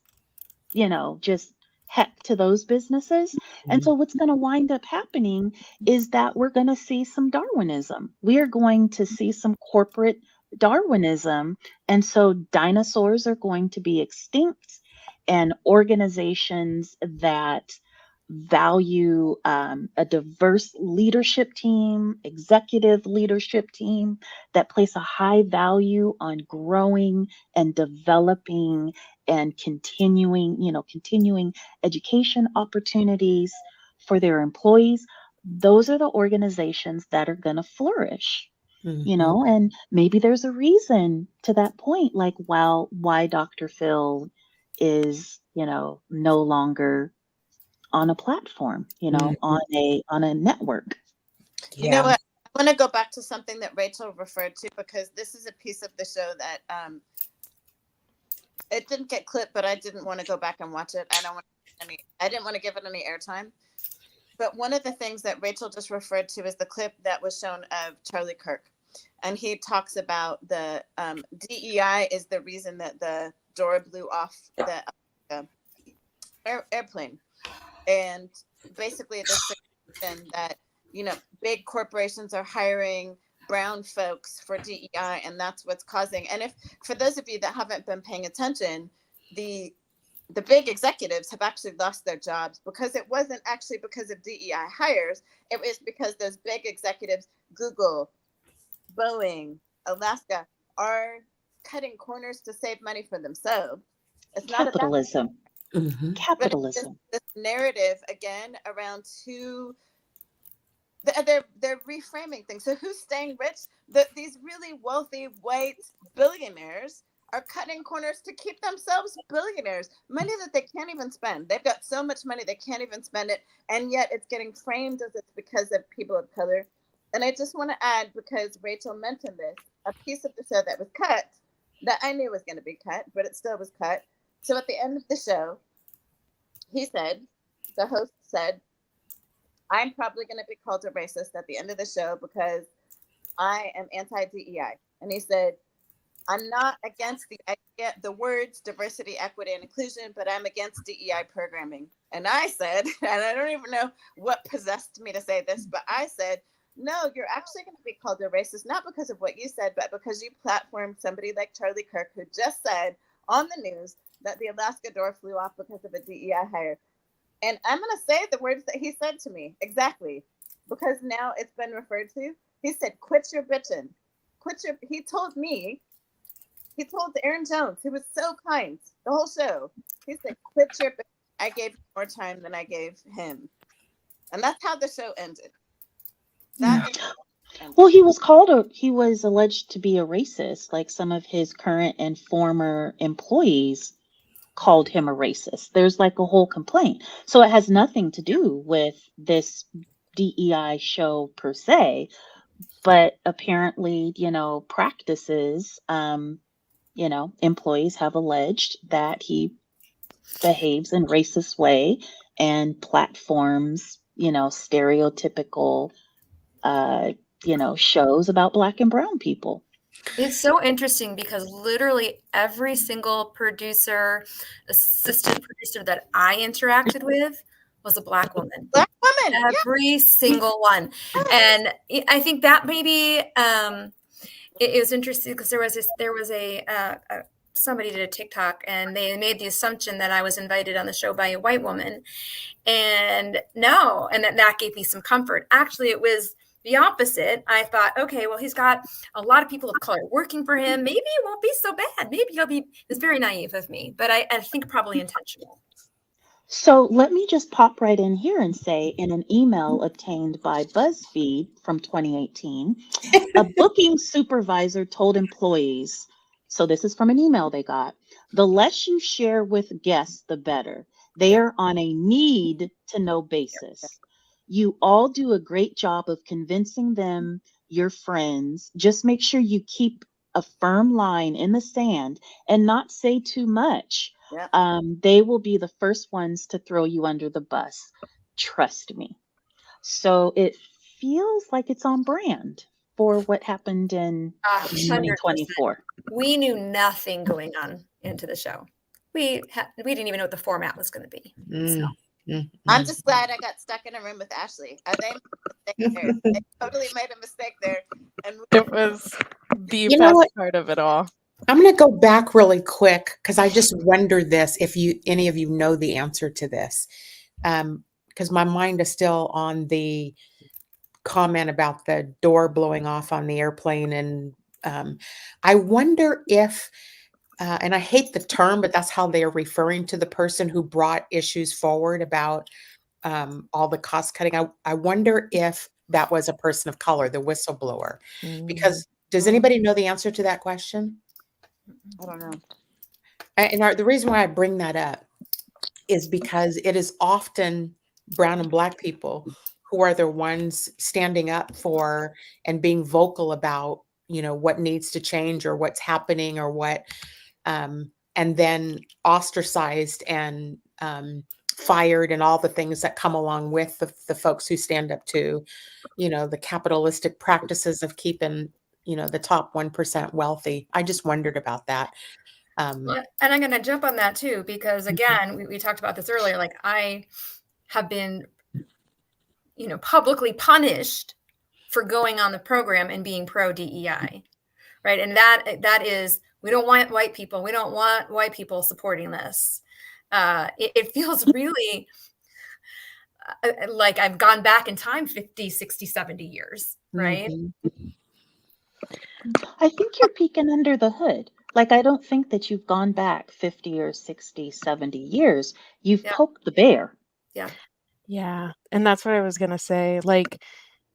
Speaker 3: heck to those businesses? And so what's going to wind up happening is that we're going to see some Darwinism. We are going to see some corporate Darwinism. And so dinosaurs are going to be extinct, and organizations that value a diverse leadership team, executive leadership team that place a high value on growing and developing and continuing education opportunities for their employees. Those are the organizations that are going to flourish. And maybe there's a reason to that point, like, well, why Dr. Phil is, no longer on a platform, on a network.
Speaker 2: You know what? I want to go back to something that Rachel referred to, because this is a piece of the show that it didn't get clipped, but I didn't want to go back and watch it. I didn't want to give it any airtime. But one of the things that Rachel just referred to is the clip that was shown of Charlie Kirk. And he talks about the DEI is the reason that the door blew off the airplane. And basically this suggestion that, big corporations are hiring brown folks for DEI, and that's what's causing. And if, for those of you that haven't been paying attention, the big executives have actually lost their jobs because it wasn't actually because of DEI hires. It was because those big executives, Google, Boeing, Alaska, are cutting corners to save money for themselves. It's
Speaker 3: Capitalism.
Speaker 2: not
Speaker 3: Capitalism.
Speaker 2: this narrative again around who they're reframing things. So who's staying rich? These really wealthy white billionaires are cutting corners to keep themselves billionaires. Money that they can't even spend. They've got so much money they can't even spend it, and yet it's getting framed as it's because of people of color. And I just want to add, because Rachel mentioned this, a piece of the show that was cut that I knew was going to be cut, but it still was cut. So at the end of the show, the host said, I'm probably going to be called a racist at the end of the show because I am anti-DEI. And he said, I'm not against the words diversity, equity, and inclusion, but I'm against DEI programming. And I said, and I don't even know what possessed me to say this, but I said, no, you're actually going to be called a racist, not because of what you said, but because you platformed somebody like Charlie Kirk, who just said on the news that the Alaska door flew off because of a DEI hire. And I'm going to say the words that he said to me exactly, because now it's been referred to. He said, quit your bitching. He told Erin Jones, who was so kind the whole show. He said, quit your bitching. I gave you more time than I gave him. And that's how the show ended.
Speaker 3: Well, he was alleged to be a racist, like some of his current and former employees called him a racist. There's like a whole complaint. So it has nothing to do with this DEI show per se, but apparently, practices, employees have alleged that he behaves in racist way and platforms, stereotypical, shows about Black and brown people.
Speaker 7: It's so interesting because literally every single producer, assistant producer that I interacted with was a Black woman. Every single one. And I think that maybe it was interesting because there was somebody did a TikTok and they made the assumption that I was invited on the show by a white woman. And no, and that gave me some comfort. Actually, it was the opposite. I thought, okay, well, he's got a lot of people of color working for him. Maybe it won't be so bad. Maybe it's very naive of me, but I think probably intentional.
Speaker 3: So let me just pop right in here and say, in an email obtained by BuzzFeed from 2018, a booking supervisor told employees, so this is from an email they got, The less you share with guests, the better. They are on a need to know basis. You all do a great job of convincing them your friends. Just make sure you keep a firm line in the sand and not say too much.
Speaker 2: Yeah.
Speaker 3: They will be the first ones to throw you under the bus. Trust me. So it feels like it's on brand for what happened in
Speaker 7: 100%.
Speaker 3: 2024.
Speaker 7: We knew nothing going on into the show. We didn't even know what the format was going to be. So.
Speaker 2: I'm just glad I got stuck in a room with Ashley. They made a mistake there. They totally made a mistake there. And
Speaker 8: It was the
Speaker 1: You know
Speaker 8: best
Speaker 1: what?
Speaker 8: part of it all.
Speaker 1: I'm going to go back really quick because I just wonder this, if any of you know the answer to this. Because my mind is still on the comment about the door blowing off on the airplane. And I wonder if, and I hate the term, but that's how they're referring to the person who brought issues forward about all the cost cutting. I wonder if that was a person of color, the whistleblower. Because does anybody know the answer to that question?
Speaker 2: I don't know.
Speaker 1: And the reason why I bring that up is because it is often brown and black people who are the ones standing up for and being vocal about, what needs to change or what's happening or what, and then ostracized and fired and all the things that come along with the folks who stand up to, the capitalistic practices of keeping, the top 1% wealthy. I just wondered about that.
Speaker 7: And I'm going to jump on that too, because again, we talked about this earlier. Like I have been, publicly punished for going on the program and being pro DEI, right? And that is, we don't want white people. We don't want white people supporting this. It feels really like I've gone back in time 50, 60, 70 years, right?
Speaker 3: I think you're peeking under the hood. Like, I don't think that you've gone back 50 or 60, 70 years. You've poked the bear.
Speaker 7: Yeah.
Speaker 8: Yeah. And that's what I was going to say. Like,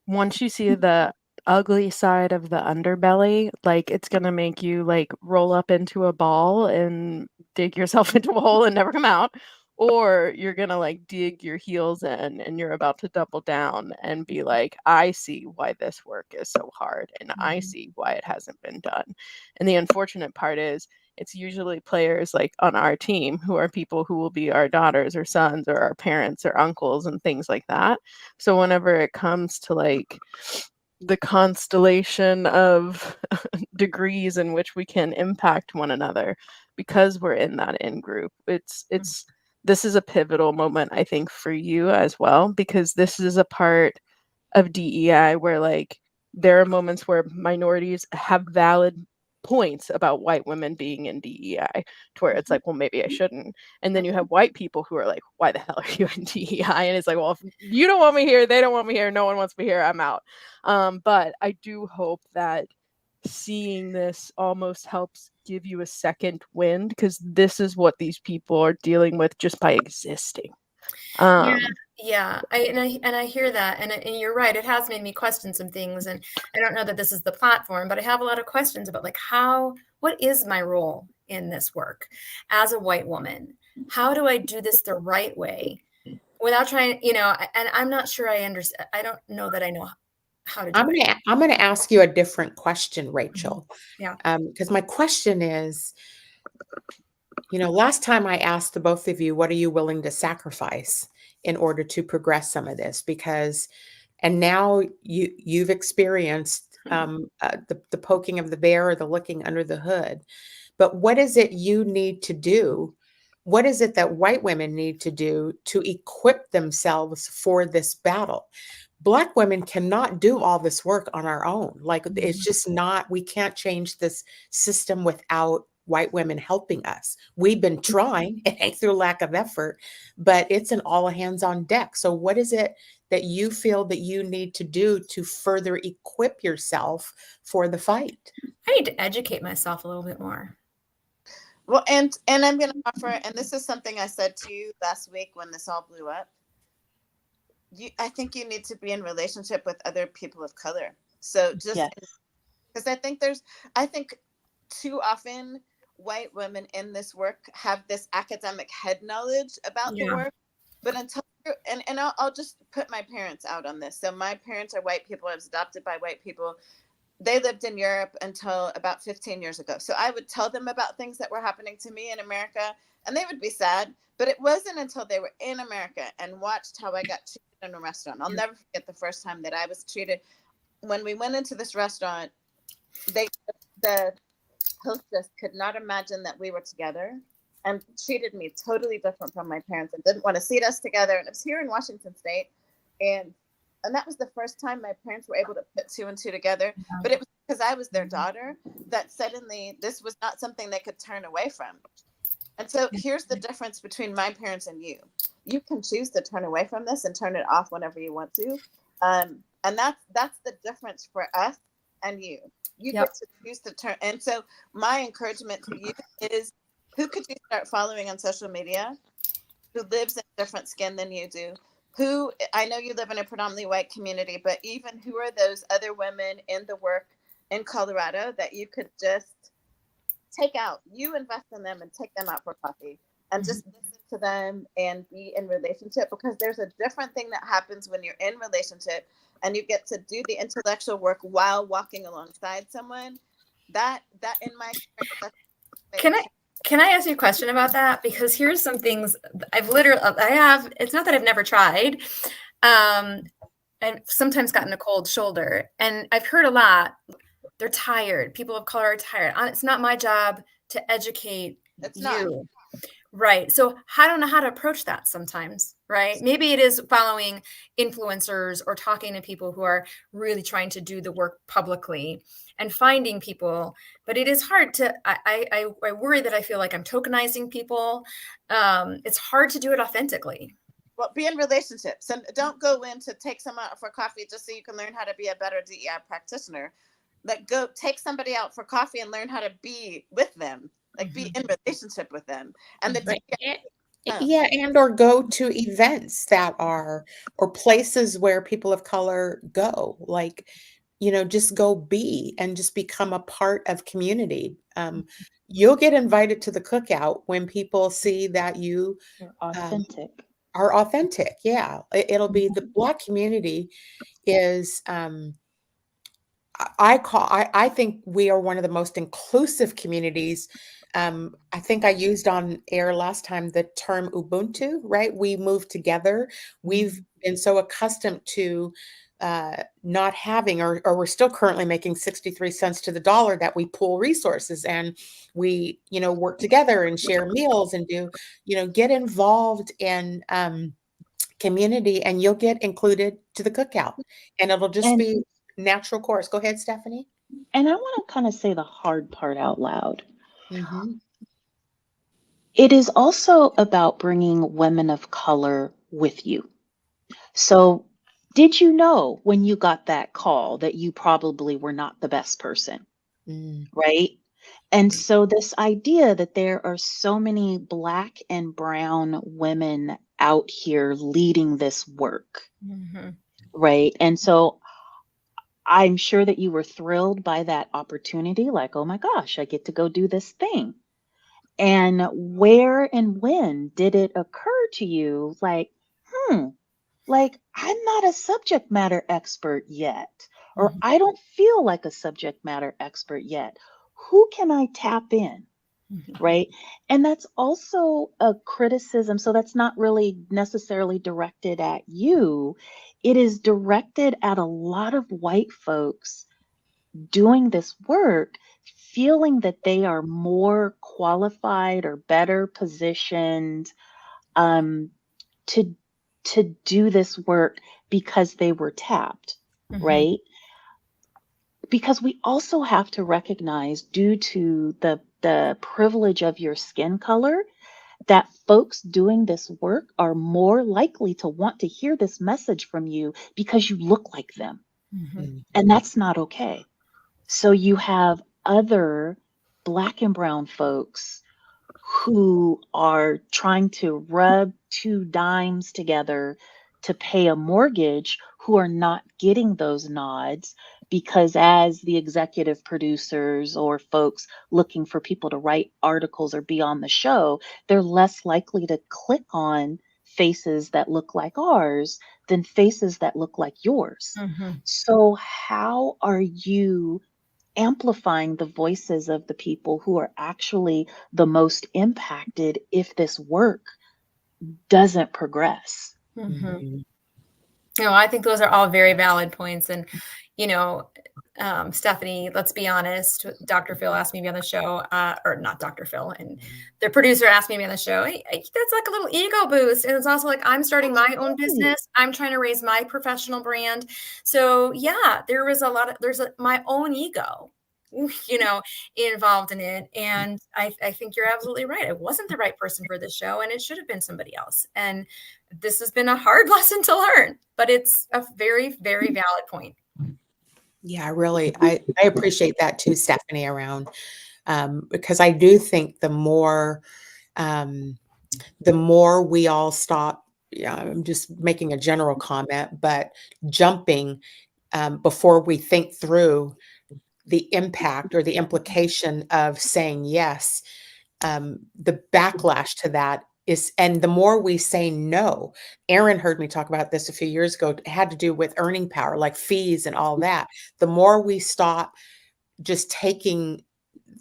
Speaker 8: once you see the ugly side of the underbelly, like, it's going to make you like roll up into a ball and dig yourself into a hole and never come out. Or you're going to like dig your heels in and you're about to double down and be like, I see why this work is so hard and I see why it hasn't been done. And the unfortunate part is it's usually players like on our team who are people who will be our daughters or sons or our parents or uncles and things like that. So whenever it comes to like the constellation of degrees in which we can impact one another because we're in that in group, this is a pivotal moment, I think, for you as well, because this is a part of DEI where like there are moments where minorities have valid points about white women being in DEI to where it's like, well, maybe I shouldn't. And then you have white people who are like, why the hell are you in DEI? And it's like, well, if you don't want me here, they don't want me here, no one wants me here, I'm out. But I do hope that seeing this almost helps give you a second wind, because this is what these people are dealing with just by existing.
Speaker 7: Yeah, I hear that, and you're right. It has made me question some things, and I don't know that this is the platform, but I have a lot of questions about like what is my role in this work as a white woman? How do I do this the right way without trying, and I'm not sure I understand. I don't know that I know how to do it.
Speaker 1: I'm going to ask you a different question, Rachel.
Speaker 7: Yeah.
Speaker 1: Because my question is, last time I asked the both of you, what are you willing to sacrifice in order to progress some of this? And now you've experienced the poking of the bear or the looking under the hood. But what is it you need to do? What is it that white women need to do to equip themselves for this battle? Black women cannot do all this work on our own. Like, it's just not, we can't change this system without white women helping us. We've been trying, it ain't through lack of effort, but it's an all hands on deck. So what is it that you feel that you need to do to further equip yourself for the fight?
Speaker 7: I need to educate myself a little bit more.
Speaker 2: Well, and I'm going to offer, and this is something I said to you last week when this all blew up. I think you need to be in relationship with other people of color. So just because I think too often white women in this work have this academic head knowledge about the
Speaker 7: Yeah.
Speaker 2: work, but until and I'll just put my parents out on this. So my parents are white people. I was adopted by white people. They lived in Europe until about 15 years ago. So I would tell them about things that were happening to me in America, and they would be sad. But it wasn't until they were in America and watched how I got treated in a restaurant. I'll never forget the first time that I was treated. When we went into this restaurant, the hostess could not imagine that we were together and treated me totally different from my parents and didn't want to seat us together. And it was here in Washington State. And that was the first time my parents were able to put two and two together. But it was because I was their daughter that suddenly this was not something they could turn away from. And so here's the difference between my parents and you. You can choose to turn away from this and turn it off whenever you want to. And that's the difference for us and you. You get to choose to turn. And so my encouragement to you is, who could you start following on social media who lives in different skin than you do? Who, I know you live in a predominantly white community, but even who are those other women in the work in Colorado that you could just take out? You invest in them and take them out for coffee and just listen to them and be in relationship, because there's a different thing that happens when you're in relationship and you get to do the intellectual work while walking alongside someone. That in my experience,
Speaker 7: Can I ask you a question about that? Because here's some things it's not that I've never tried, and sometimes gotten a cold shoulder. And I've heard a lot, they're tired. People of color are tired. It's not my job to educate you. Right. So I don't know how to approach that sometimes, right? Maybe it is following influencers or talking to people who are really trying to do the work publicly and finding people. But it is hard to, I worry that I feel like I'm tokenizing people. It's hard to do it authentically.
Speaker 2: Well, be in relationships, and don't go in to take someone out for coffee just so you can learn how to be a better DEI practitioner. Like, go take somebody out for coffee and learn how to be with them. Like, be in relationship with them. And
Speaker 1: and or go to events that are, or places where people of color go, like, just go be and just become a part of community. You'll get invited to the cookout when people see that you are authentic. Yeah, it'll be the Black community is, I think we are one of the most inclusive communities. I think I used on air last time the term Ubuntu, right? We move together. We've been so accustomed to not having, or we're still currently making 63 cents to the dollar, that we pool resources and we, work together and share meals and do, get involved in community, and you'll get included to the cookout, and it'll just be natural course. Go ahead, Stephanie.
Speaker 3: And I want to kind of say the hard part out loud.
Speaker 1: Mm-hmm.
Speaker 3: It is also about bringing women of color with you. So did you know when you got that call that you probably were not the best person, right? And so this idea that there are so many Black and brown women out here leading this work, right? And so I'm sure that you were thrilled by that opportunity, like, oh my gosh, I get to go do this thing. And where and when did it occur to you, like, like, I'm not a subject matter expert yet, or I don't feel like a subject matter expert yet. Who can I tap in? Right. And that's also a criticism. So that's not really necessarily directed at you. It is directed at a lot of white folks doing this work, feeling that they are more qualified or better positioned to do this work because they were tapped, right? Because we also have to recognize, due to the privilege of your skin color, that folks doing this work are more likely to want to hear this message from you because you look like them. And that's not okay. So you have other Black and brown folks who are trying to rub two dimes together to pay a mortgage, who are not getting those nods because as the executive producers or folks looking for people to write articles or be on the show, they're less likely to click on faces that look like ours than faces that look like yours.
Speaker 7: Mhm.
Speaker 3: So how are you amplifying the voices of the people who are actually the most impacted if this work doesn't progress?
Speaker 7: Mhm. No, I think those are all very valid points. And, you know, Stephanie, let's be honest, Dr. Phil asked me to be on the show, or not Dr. Phil, and the producer asked me to be on the show. That's like a little ego boost. And it's also like, I'm starting my own business. I'm trying to raise my professional brand. So yeah, there was my own ego, you know, involved in it. And I think you're absolutely right. I wasn't the right person for the show, and it should have been somebody else. And this has been a hard lesson to learn, but it's a very, very valid point.
Speaker 1: Yeah, I appreciate that too, Stephanie, around because I do think the more we all stop, yeah, I'm just making a general comment, but jumping before we think through the impact or the implication of saying yes, the backlash to that is, and the more we say no, Erin heard me talk about this a few years ago, it had to do with earning power, like fees and all that. The more we stop just taking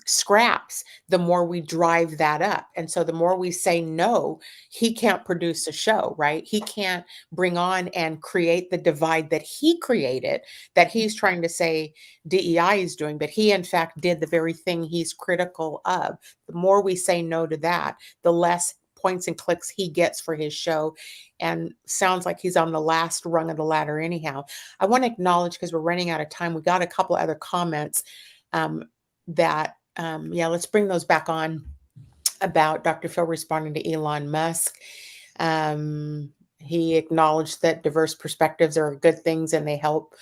Speaker 1: scraps, the more we drive that up. And so the more we say no, he can't produce a show, right? He can't bring on and create the divide that he created, that he's trying to say DEI is doing, but he in fact did the very thing he's critical of. The more we say no to that, the less points and clicks he gets for his show. And sounds like he's on the last rung of the ladder anyhow. I want to acknowledge, because we're running out of time, we got a couple other comments yeah, let's bring those back on about Dr. Phil responding to Elon Musk. He acknowledged that diverse perspectives are good things and they help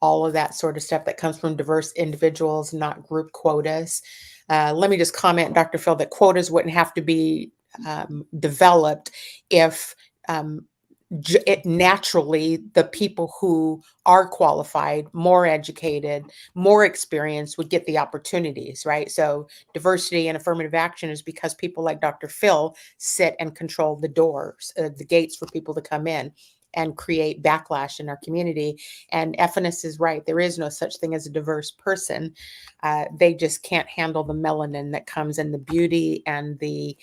Speaker 1: all of that sort of stuff that comes from diverse individuals, not group quotas. Let me just comment, Dr. Phil, that quotas wouldn't have to be developed if naturally the people who are qualified, more educated, more experienced would get the opportunities, right? So diversity and affirmative action is because people like Dr. Phil sit and control the doors, the gates for people to come in and create backlash in our community. And Ephanis is right. There is no such thing as a diverse person. They just can't handle the melanin that comes in the beauty and the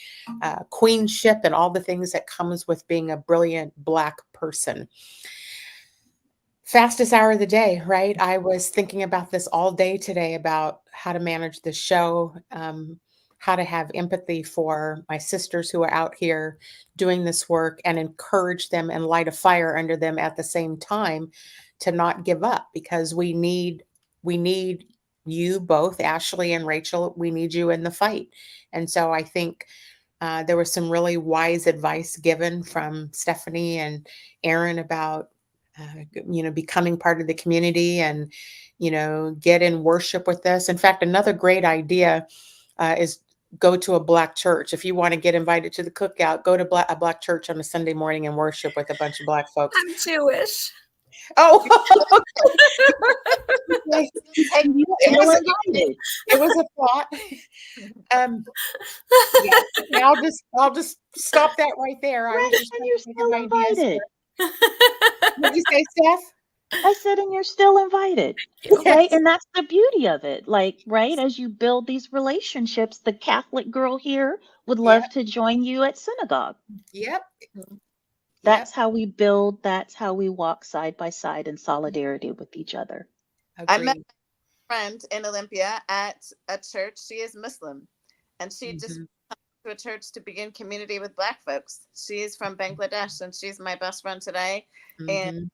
Speaker 1: queenship and all the things that comes with being a brilliant Black person. Fastest hour of the day, right? I was thinking about this all day today about how to manage the show, how to have empathy for my sisters who are out here doing this work and encourage them and light a fire under them at the same time to not give up, because we need you both, Ashley and Rachel, we need you in the fight. And so I think there was some really wise advice given from Stefani and Erin about becoming part of the community and, get in worship with us. In fact, another great idea is go to a Black church. If you want to get invited to the cookout, go to a Black church on a Sunday morning and worship with a bunch of Black folks.
Speaker 7: I'm Jewish.
Speaker 1: Oh, it was a thought. Yeah, I'll just stop that right there. I was just
Speaker 3: You're still invited.
Speaker 1: What did you say, Steph?
Speaker 3: I said, and you're still invited, right? And that's the beauty of it. Like, right, as you build these relationships, the Catholic girl here would love to join you at synagogue.
Speaker 1: Yep.
Speaker 3: That's how we build. That's how we walk side by side in solidarity with each other.
Speaker 2: I met my friend in Olympia at a church. She is Muslim, and she just went to a church to begin community with Black folks. She is from Bangladesh, and she's my best friend today. And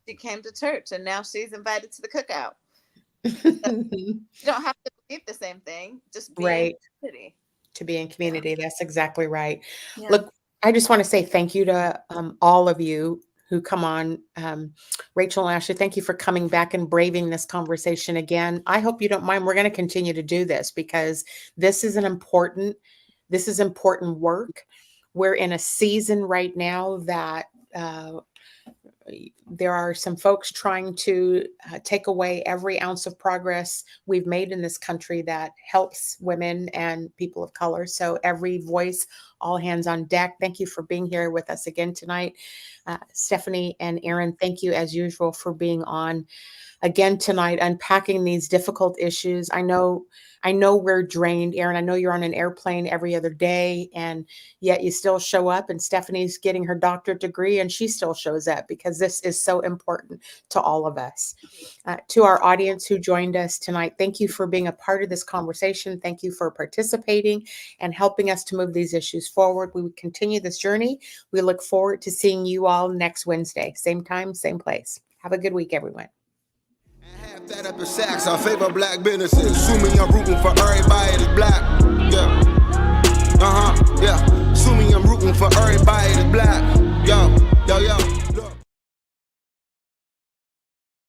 Speaker 2: she came to church, and now she's invited to the cookout. You don't have to believe the same thing, just be in community.
Speaker 1: To be in community. That's exactly right. Yeah. Look, I just want to say thank you to all of you who come on. Rachel and Ashley, thank you for coming back and braving this conversation again. I hope you don't mind. We're going to continue to do this because this is important work. We're in a season right now that there are some folks trying to take away every ounce of progress we've made in this country that helps women and people of color. So every voice, all hands on deck. Thank you for being here with us again tonight. Stefani and Erin, thank you as usual for being on again tonight, unpacking these difficult issues. I know we're drained. Erin, I know you're on an airplane every other day, and yet you still show up, and Stefani's getting her doctorate degree and she still shows up because this is so important to all of us. To our audience who joined us tonight, thank you for being a part of this conversation. Thank you for participating and helping us to move these issues forward. We would continue this journey. We look forward to seeing you all next Wednesday, same time, same place. Have a good week, everyone.
Speaker 9: Half that up in sacks, I favor black businesses. Assuming I'm rooting for everybody that's black.